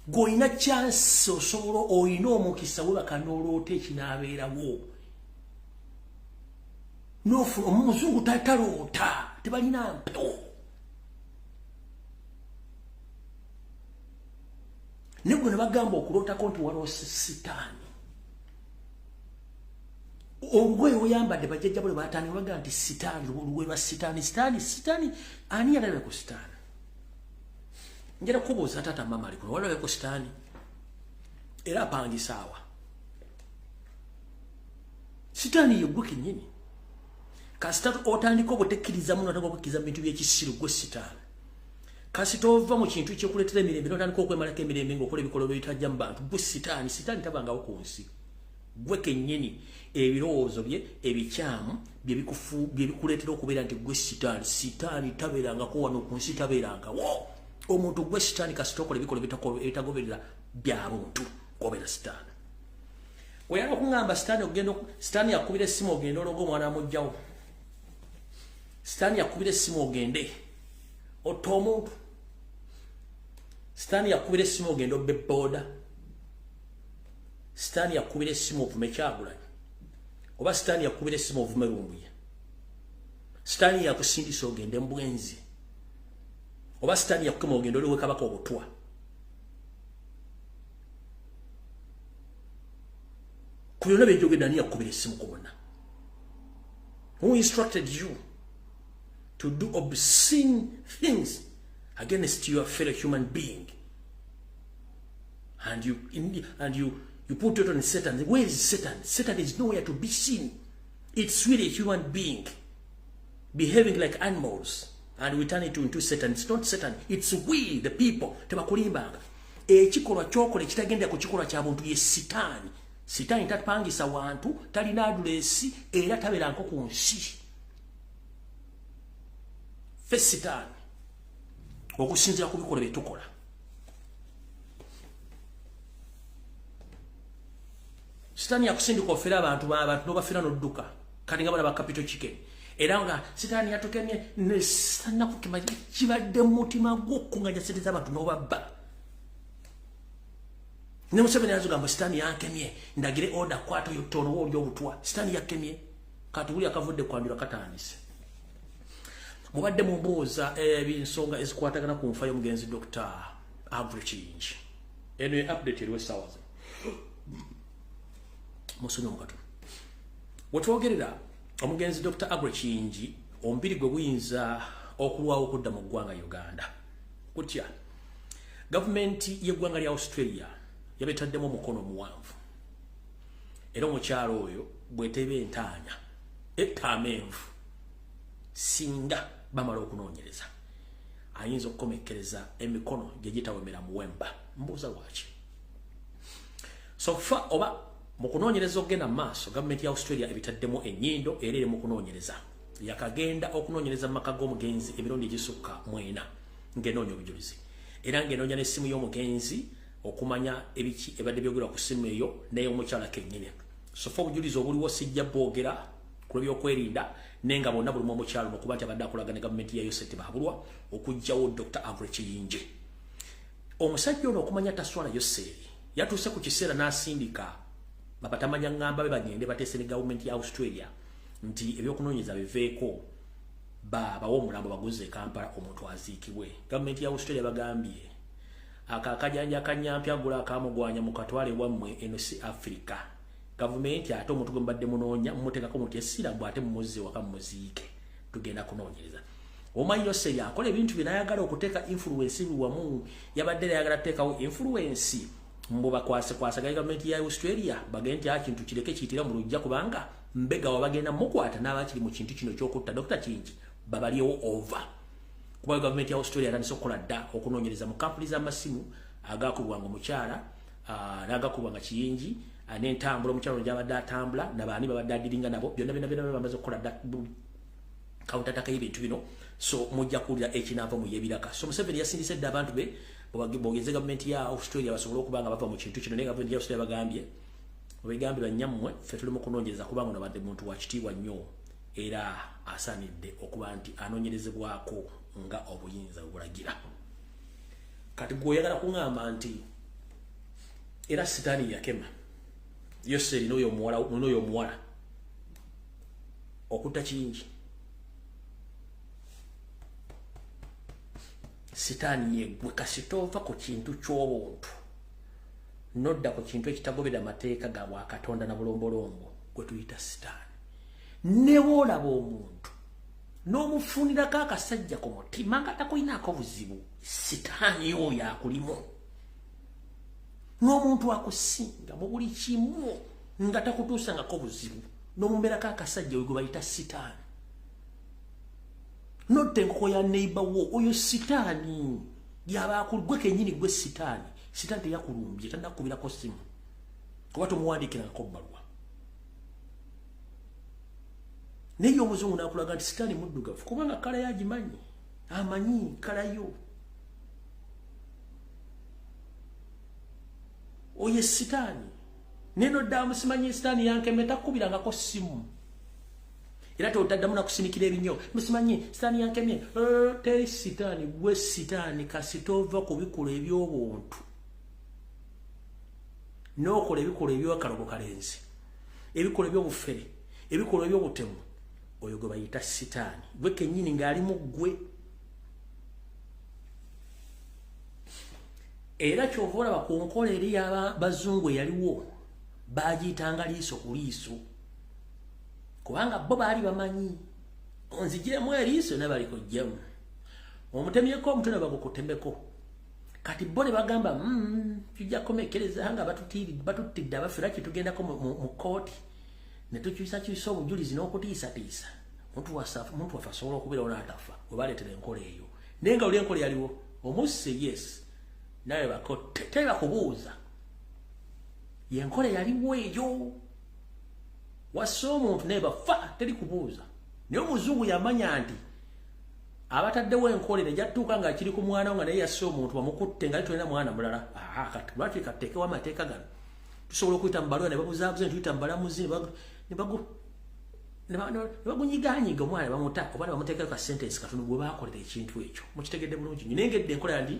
Speaker 1: Goina chance osobola oyina omukisa we bakanooloota ekinaabeerawo. Nofu omuzungu tataloota tebalina mpewo. Negwe ne bagamba okulootako nti waliwo sitaani. Olugoye oyambadde bajjajja bwe baatandika bagamba nti sitaani, olugoye lwa sitaani. Sitaani ani yalabe ku sitaani? Njera kubuuza tata mama ali kuno walabe ku sitaani era apangisaawa. Sitaani yeggwe kennyini. Kasita otandika obutekkiriza muno otandika okukkiriza mu bintu by'ekisiru gwe sitaani. Kasita ova mu kintu kyekuleetera emirembe n'otandika okwemalako emirembe ng'okola ebikolwa ebitajja mu bantu gwe sitaani. Sitaani tabangawo ku nsi. Gwe kennyini ebirowoozo bye ebikyamu bye bikuleetera okubeera nti gwe sitaani. Sitaani tabeerangako wano ku nsi tabeerangawo. Omuntu gwe sitaani kasita okola ebikolwa ebitagoberera bya buntu goberera sitaani. Oyala okuŋŋamba sitaani yakubira essimu ogende olonga omwana amugjawo. Sitaani yakubira essimu ogende otta omuntu. Sitaani yakubira essimu ogende obbe booda. Sitaani yakubira essimu ovume Kyagulanyi oba sitaani yakubira essimu ovume Lumbuye. Sitaani yakusindisa ogende Mbwenzi oba sitaani yakukema ogende oliwe Kabaka Obutwa. Ku byonna by'enjogedde ani yakubira essimu ku bonna? Who instructed you to do obscene things against your fellow human being? And you put it on Satan. Where is Satan? Satan is nowhere to be seen. It's really a human being behaving like animals. And we turn it into Satan. It's not Satan. It's we, the people. Tebakulimbanga. Ekikolwa kyokola ekitagenda ku kikolwa kya buntu ye sitaani. Sitaani tapangisa wantu, talina adulesi, era tabeeranko ku nsi. Ffe sitaani okusinziira ku bikolwa bye tukola. Sitaani yakusindika ofera abantu n'obafera n'odduka kati nga bana ba Capital Chicken. Era nga sitaani yatukemye nesannakukema kibadde mu mutima gw'okunganya ssente z'abantu n'obabba. Ne Museveni yazugamba sitaani yankemye ndagire order kwata yotono wo obutwa. Sitaani yakemye kati buli akavudde kwanjula katandise. Mubadde mumbuuza ebinsonga ezikwatagana ku nfa y'omugenzi Dr. Aggrey Kiyingi. Eno update eriwo essaawa zino. Musonyi omukatu. Wetwogerera omugenzi Dr. Aggrey Kiyingi omubiri gwe buyinza okulwawo okudda mu ggwanga Uganda. Kutya gavumenti y'eggwanga lya Australia yabetaddemu omukono muwanvu. Era omukyalo oyo bw'eteba entaanya amenvu singa bamala okunoonyereza ayinza okukomekkereza emikono gye gitawemera muwemba. Mbuuza lwaki? So fa oba mu kunoonyereza okugenda mu maaso gavumenti ya Australia ebitaddemu ennyindo era eri mu kunoonyereza yakagenda okunoonyereza mu maka g'omugenzi emirundi egisukka 4 ng'enoonya obujulizi era ng'enoonya n'essimu y'omugenzi okumanya ebiki ebadde byogerwa ku ssimu eyo n'ey'omukyala kennyini. So fa obujulizi obuliwo sijja bwogera ku lw'ebyokwerinda nenga bonna buli omukyalo n'okuba nti abadde akolagana gavumenti ya Yosette Baabulwa okuggyawo Dr. Aggrey Kiyingi. Omusajja ono okumanya taswala Yoseeri yatuuse ku kiseera n'asindika babatamanya ngamba be bagende bateese ne gavumenti ya Australia nti ebyokunoonyeza biveeko babawo omulambo baguze Kampala omuntu aziikibwe. Gavumenti ya Australia bagambye akakajanja akanyampya gula akamugwanya mu katwale wammwe eno si Africa. Gavumenti ate omuntu gwe mbadde munoonya mumuteekako muti essira bw'ate mumuzze waka mumuziike tugenda kunoonyereza. Omanyi Yoseeri akola ebintu bye n'ayagala okuteeka influence wamu yabadde ayagala kuteekawo influence mbo bakwasaganya gavumenti ya Australia bagende kintu kireke kiyitira mu lujja kubanga mbega wabagenda mukwata n'abakiri mu kintu kino ky'okutta Dr. Kiyingi babalyewo over. Kuba gavumenti ya Australia atandise okukola dda okunoonyereza mu kampuni z'amasimu agakulwanga omukyala nagakuba nga kiyingi n'entambula omukyalo gy'abadde atambula nabaani babadde adiringa nabo byonna bamaze okukola kawutataka y'ebintu bino so mujja kuwulira ekinaava mu y'ebiraka so Museveni yasindise dda abantu be bogeze gavumenti ya Australia basobole okuba nga bava mu kintu kino naye gavumenti ya Australia bagambye obegambye bannyammwe ffe tuli mu kunoonyereza kubanga nabadde muntu wa kitiibwa nnyo era asaanidde okuba nti anoonyerezebwako nga obuyinza bulagira kati gwe oyagala kuŋŋamba nti era sitaani yakema Yoseri n'oyo omuwala okutta kingi sitaani yeggwe kasitova ku kintu ky'obuntu nodda ku kintu ekitagobera amateeka ga Bwakatonda na bulombolombo gwe tuyita sitaani ne bw'olaba omuntu n'omufunirako akasajja ku mutima nga takulinaako buzibu sitaani oyo akulimu n'omuntu akusinga mu buli kimu nga takutuusangako buzibu n'omumerako akasajja we gwe bayita sitaani notte enkoko ya neighbor wo oyo sitaani yaba gwe kennyini gwe sitaani teyakulumbye tannakubirako simu kuba tomuwandiikirangako bbaluwa naye omuzungu n'akulaga nti sitaani muddugavu kubanga kala yagimanyi amanyi kalayo oyo sitaani neno ddamu simanyi sitaani yankeme takubirangako simu era totaddamu nakusinikira ebinyo musimanyi sitaani yankemye teri sitaani gwe sitaani kasitova ku bikola eby'obuntu n'okola ebikola eby'akalogo kalenzi ebikola eby'obufere ebikola eby'obutemu oyo gwe bayita sitaani gwe kennyini ng'ali mu ggwe era kyova olaba ku nkola eri y'abazungu eyaliwo baagiyitanga liiso ku liiso kubanga bo baali bamanyi onzigiremu eriiso ne bali kujjamu omutemyeko omutwe ne bagukutemeko kati bo ne bagamba tujja kumekereza nga batuttidde abafera kitugendako mu kooti ne tukyusakyusa obujulizi n'okutiisatiisa muntu waffe asobola okubeerawo n'atafa we baleetera enkola eyo naye nga oli enkola yaliwo omusse yes naye tebakubuuza yenkola yaliwo eyo wassa omuntu naye bafa teri kubuuza naye omuzungu yamanya nti abataddewo enkola nejatuuka nga kiri ku mwana nga naye yasse omuntu bamukutte nga tolina mwana mulala kati lwaki kateekewo amateeka gano tusobola okuyita mu baluwa ne babuzaabuza ne tuyita mu balamuzi ne bagunyiganyiga omwana ne bamuta oba ne bamuteekako ka sentensi katono gwe baakolera ekintu ekyo mukitegedde bulungi nnyo naye ngedde enkola yandi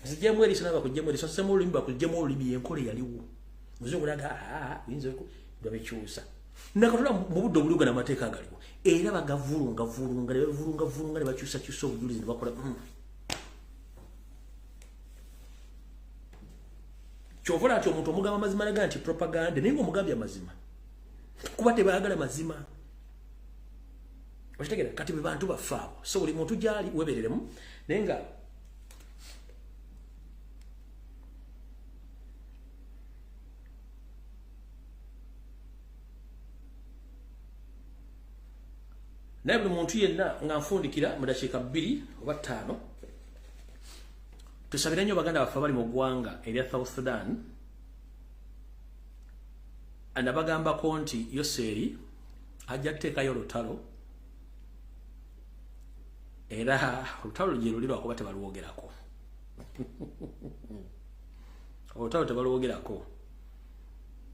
Speaker 1: nzijjemu eriiso naye bakuggyemu eriiso nsemu olulimi bakuggyemu olulimi yenkola eyaliwo muzungu naga oyinza babikyusa nakatola mu budde obuliuga n'amateeka agaliwo era bagavulungavulunga ne bakyusakyusa obujulizi ne bakola kyovola nti omuntu omugamba amazima naga nti propaganda naye ngaomugambye amazima kuba tebaagala mazima okitegera kati be bantu baffe abo so buli muntu gyali webereremu naye nga naye buli muntu yenna nga nfundikira mu dakiika 2 oba 5 tusabira nnyo baganda baffe abali mu ggwanga erya South Sudan anabagambako nti Yoseri ajja kuteekayo olutalo era olutalo gye luli lwakuba tebalwogerako olutalo tebalwogerako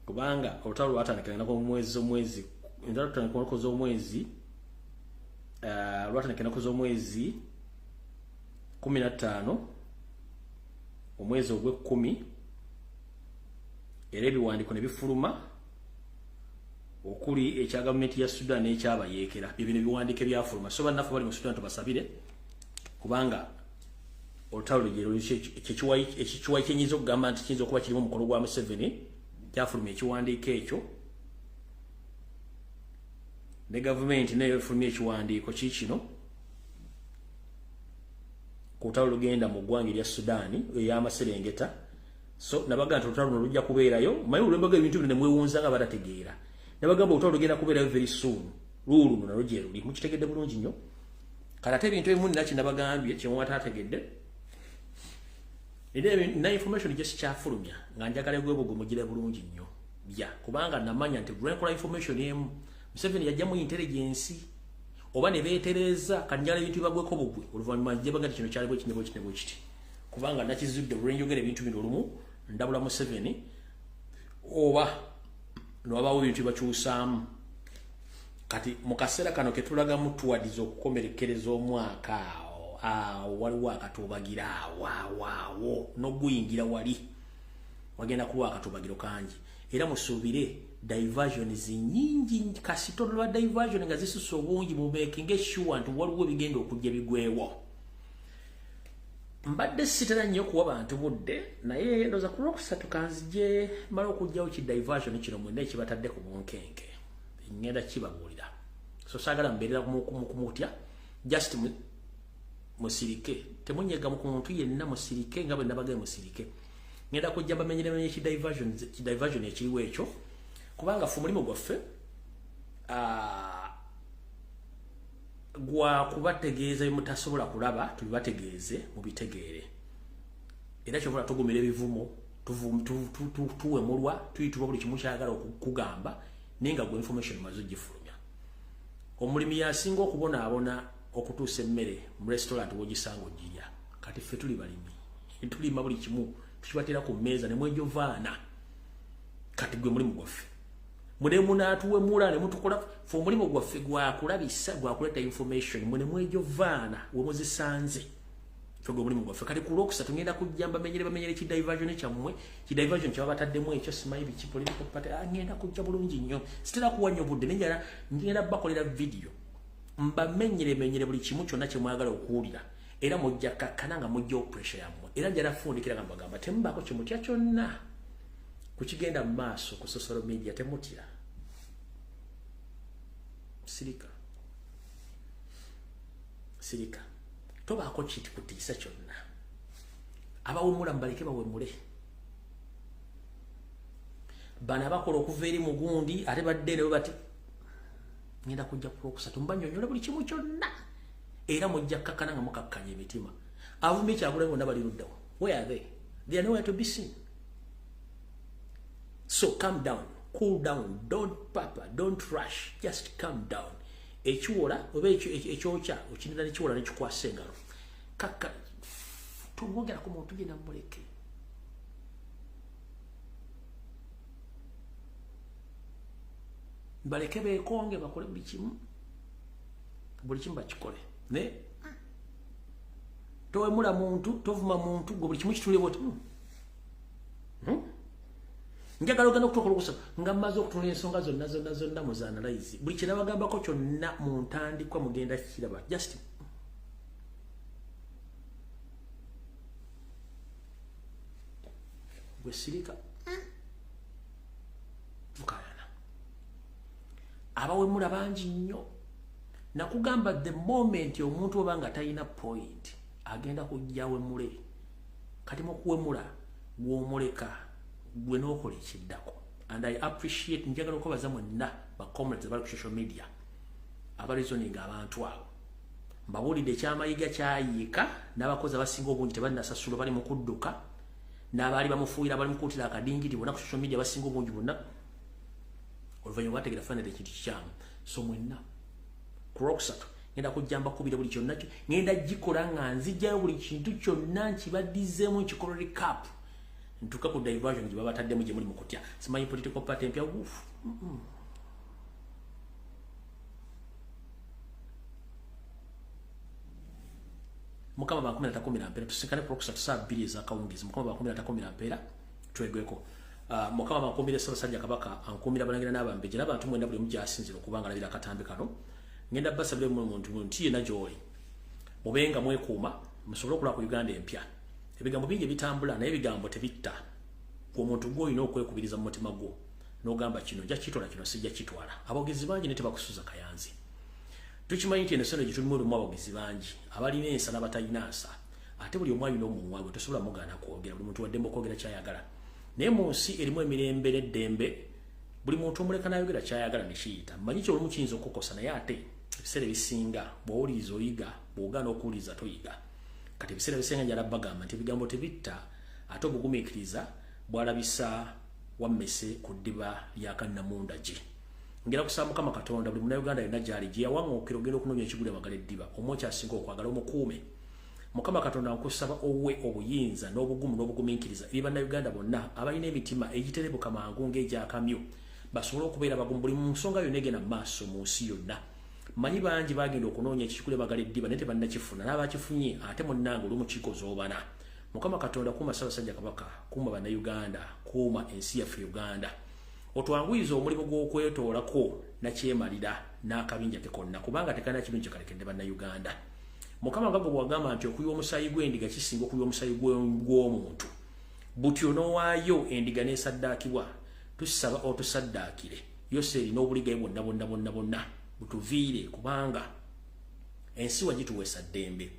Speaker 1: kubanga olutalo lwatandikirako omwezi lwatandikirako z'omwezi 15 omwezi ogw'e10 era ebiwandiiko ne bifuluma okuli ekya gavumenti ya Sudan n'ekyabayeekera bino ebiwandiiko ebyafuluma so bannaffe bali mu Sudan tubasabire kubanga olutalo ekikiwayi kyenyiza okugamba nti kiyinza okuba kirimu omukono gwa Museveni kyafuluma ekiwandiiko ekyo ne gavumenti nayo efulumya ekiwandiiko kikino ku lutalo lugenda mu ggwanga erya Sudan ey'amaserengeta so nabaga nti olutalo luno lujja kubeerayo maye olwembaga ebintu bino ne mwewunza nga batategeera nabagamba olutalo lugenda kubeerayo very soon luuluno nalwo gye luli mukitegedde bulungi nnyo kati ate ebintu ebimu nina kinabagambye kye mwataategedde na information just kyafulumya nga njagala gwebo gumugire bulungi nnyo bya kubanga namanya nti renkola information emu Museveni yajja mu intelligence oba ne beetereza kanjala ebintu bagweko bugwe oluvannyuma jje bagati kino kyali bwe kiti kubanga nakizudde olwenjogera ebintu bino olumu ndabula Museveni oba nobawo ebintu bakyusaamu kati mu kaseera kano ketulaga mu tuwadiza okukomerekereza omwaka waliwo akatubagira waawo n'oguyingira wali wagenda kuwa akatubagiro kangi era musuubire diversions nyingi kasitono lwa diversion nga zisusa obungi mu making sure nti waliwo bigenda okujja bigwewo mbadde sitera nnyo kuwa bantu budde naye ndoza ku Lwokusatu kanzije mala okujjawo ki diversion kino mwenda ekibatadde ku bunkenke ngenda kibabuulira so saagala mbeerera kumutya just musirike temunyega mu muntu yenna musirike nga bwe nabagaye musirike ngenda kujja bamenyere ki diversion ekiriwo ekyo kubanga fu mulimu gwaffe gwa kubategeeza bimutasobola kulaba tubibategeeze mubitegeere era kyovula tugumira ebivumo tuwemulwa tuyitibwa buli kimu kyagala okugamba naye nga gwe information maze gifulumya omulimi yasinga okubonaabona okutuusa emmere mu restaurant wogisanga ogirya kati ffe tuli balimi tulima buli kimu tukibatera ku mmeeza ne mwejovaana kati gwe mulimu gwaffe mune munaatuwemula ne mutukola fe omulimu gwaffe gwakulabisa gwakuleta information mune mwejovaana we muzisanze fe gwe mulimu gwaffe kati ku Lwokusatu ngenda kujja bamenyere kidiversion kyammwe kidiversion kyaba bataddemu ekyo simanyi biki political party ngenda kujja bulungi nnyo sitera kuwanya obudde nenjala ngenda bakolera video mbamenyere buli kimu kyonna kye mwagala okuwulira era mujja kakkana nga mujja pressure yammwe era njala fundikira nga mbagamba temubaako kimutya kyonna kukigenda mu maaso ku social media temutya sirika tobaako kiti kutiisa kyonna abawemula mbaleke bawemule bano abakola okuva eri mugundi ate badde ne bati ngenda kujja ku Lwokusatu mbanyonyola buli kimu kyonna era mujja kakkana nga mukakkanya emitima avumbi Kyagulanyi bonna bali luddawo where are they are nowhere to be seen. So calm down, cool down, don't papa, don't rush, just calm down. Ekiwola oba ekyokya okinira nekiwola nekikwasa engalo kaka tumwogera ku muntu genda muleke baleke beekonge bakole buli kimu bakikole ne towemula muntu tovuma muntu gwe buli kimu kitulire bwoti njagala ogenda okutuuka Lwokusatu nga mmaze okutula ensonga zonna muzaanalaizi buli kye nabagambako kyonna mu ntandikwa mugenda kiraba just gwe sirika tukayana abawemula bangi nnyo nakugamba the moment omuntu oba nga talina point agenda kujja wemule kati mukuwemula gw'omuleka gwe n'okola ekiddako and I appreciate njagala okubaza mwenna bacomrades bali ku social media abalizoninga abantu abo mbabuulidde ekyamayiga kyayiika n'abakozi abasinga obungi tebannasasula bali mu kudduka n'abaali bamufuuyira bali mukuutira akadingiti bonna ku social media basinga obungi bonna oluvannyuma bategeera fanire ekintu kikyamu so mwenna ku Lwokusatu ngenda kujja mbakubira buli kyonna kyo ngenda gikola nga nzijjayo buli kintu kyonna nkibaddizeemu nkikola recap ntuka ku diversion gye babataddemu gye muli mu kutya simanyi political party empya wuufu mukama bakumira takumira mpera tusikane ku Lwokusatu saa 2 ez'akawungizi mukama bakumira takumira mpera twegweko mukama bakumira Ssaabasajja Kabaka ankumira balangira n'abambejje n'abantu mwenda buli mujja asinzira okubanga alabira akatambi kano ngenda basabire mu muntu yenna gy'oli mubenga mwekuuma musobole okulaba ku Uganda empya ebigambo bingi bitambula naye ebigambo tebitta ku muntu gw'olina okwekubiriza mu mutima gwo n'ogamba kino nja kitwala kino sijja kitwala abogezi bangi ne tebakusuza kayanzi tukimanyi nti ensonga gye tulimu olumu abogezi bangi abalina ensa n'abatalina nsa ate buli omu alina omuwa gwe tosobola mugaana kwogera buli muntu waddembe okwogera kyayagala naye mu nsi erimu emirembe n'eddembe buli muntu omuleka n'ayogera kyayagala ne kiyita mmanyi ki olumu kiyinza okukosa naye ate ebiseera ebisinga bw'owuliriza oyiga bw'ogaana okuwuliriza toyiga kati ebiseera bisinga njala bagamba nti ebigambo tebitta ate obugumiikiriza bwalabisa wammese ku ddiba lya kannamunda gye. Ngera kusaba Mukama Katonda buli munnayuganda yenna gy'ali gye yawaŋŋookera ogenda okunoonya ekigule amagala eddiba omwoki asinga okwagala omukuume. Mukama Katonda nkusaba owe obuyinza n'obugumu n'obugumiikiriza eri bannayuganda bonna abalina emitima egiterebuka mangu ng'egyakamyo basobole okubeera bagumu buli mu nsonga yonna egenda mu maaso mu nsi yonna. Manyi bangi bagenda okunoonya ekikule amagala eddiba naye tebannakifuna n'abakifunye ate munnange olumu kikozoobana. Mukama Katonda kuuma Ssaabasajja Kabaka, kuuma bannayuganda, kuuma ensi yaffe Uganda. Otwanguyiza omulimu gw'okwetoolako nakyemalira n'akabinja ke konna kubanga tekalina kintu kye kalekedde bannayuganda. Mukama nga bw'agamba nti okuyiwa omusaayi gw'endiga kisinga okuyiwa omusaayi gw'omuntu. Butyo n'owaayo endiga n'esaddaakibwa tusaba otusaddaakire yose erina obuligayi bonna butuviire kubanga ensi wagituweesa ddembe.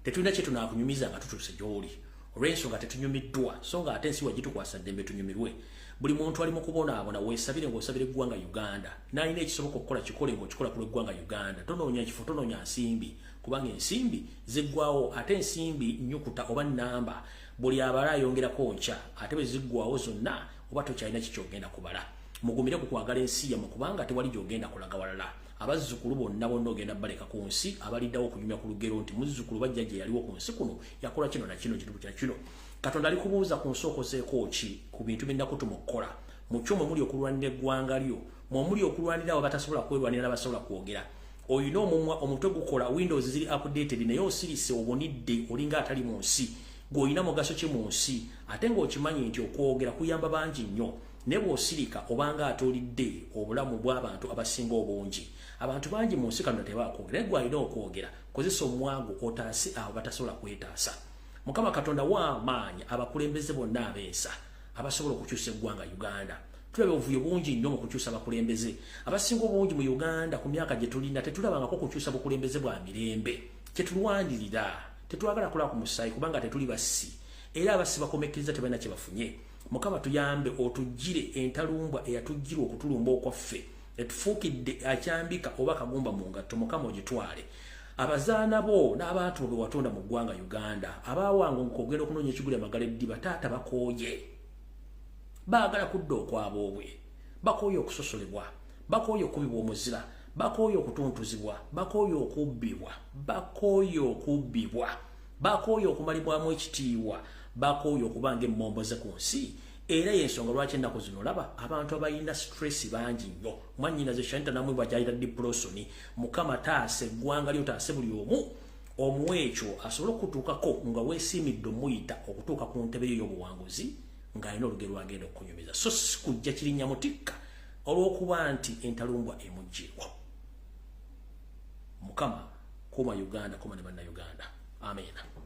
Speaker 1: Tetulina kye tunaakunyumiza nga tutuuse gy'oli olw'ensonga tetunyumiddwa so nga ate ensi wagitukwasa ddembe tunyumirwe. Buli muntu ali mu kubonaabona weesabire ng'osabira eggwanga Uganda n'alina ekisoboka okukola kikole ng'okikola ku lw'eggwanga Uganda. Tonoonya kifo, tonoonya nsimbi kubanga ensimbi ziggwawo ate ensimbi nnyukuta oba nnamba buli abala ayongerako nkya ate bwe ziggwawo zonna oba tokyalina kikyogenda kubala. Mugumire ku kwagala ensi yammwe kubanga tewali gy'ogenda kulaga walala. Abazzukulu bonna ogenda baleka ku nsi abaliddawo okunyumya ku lugero nti muzzukulu bajja gye yaliwo ku nsi kuno yakola kino na kino kitu kya kino. Katonda ali kubuuza ku nsookozeeko ki ku bintu byennakutuma okukola mu kyo mwe muli okulwanira eggwanga lyo mwe muli okulwanira abo batasobola kwerwanira n'abasobola kwogera. Oyina omumwa omutwe gukola Windows ziri updated naye osirise obonidde olinga atali mu nsi gw'olina mugaso ki mu nsi ate ng'okimanyi nti okwogera kuyamba bangi nnyo ne bw'osirika obanga atolidde obulamu bw'abantu abasinga obungi. Abantu bangi mu nsi kano tebakwogera naye gw'alina okwogera kozesa omwangu otaase abo batasobola kwetaasa. Mukama Katonda w'amaanyi abakulembeze bonna abeesa abasobola okukyusa eggwanga Uganda. Tulaba obuvuyo bungi nnyo mu kukyusa abakulembeze abasinga obungi mu Uganda ku myaka gye tulina tetulabangako kukyusa bukulembeze bwa mirembe. Kyetulwanirira tetwagala kulaba ku musaayi kubanga tetuli bassi era abassi bakomekkiriza tebalina kye bafunye. Mukama tuyambe otugire entalumbwa eyatugirwa okutulumba okwaffe etufuukidde akyambika oba kagumba mu ngatto. Mukama ogitwale abazaana bo n'abantu be watonda mu ggwanga Uganda abaawanga okugenda okunoonya ekigule amagala eddiba taata bakooye baagala kudda okwaboobwe bakooye okusosolebwa bakooye okubibwa omuzira bakooye okutuntuzibwa bakooye okubbibwa bakooye okumalibwamu ekitiibwa bakooye okubanga emmomboze ku nsi. Era y'ensonga lwaki ennaku zino olaba abantu abalina stress bangi nnyo. Mwannyinaze Shanita namwe bw'akyayita Diprosoni. Mukama taase eggwanga lyo taase buli omu omuwe ekyo asobole okutuukako nga weesiimidde omuyita okutuuka ku ntebe ye y'obuwanguzi ng'alina olugero lwagenda okunyumiza so si kujja kirinnya mutikka olw'okuba nti entalumbwa emuggyirwa. Mukama kuuma Uganda kuuma ne bannayuganda. Amen.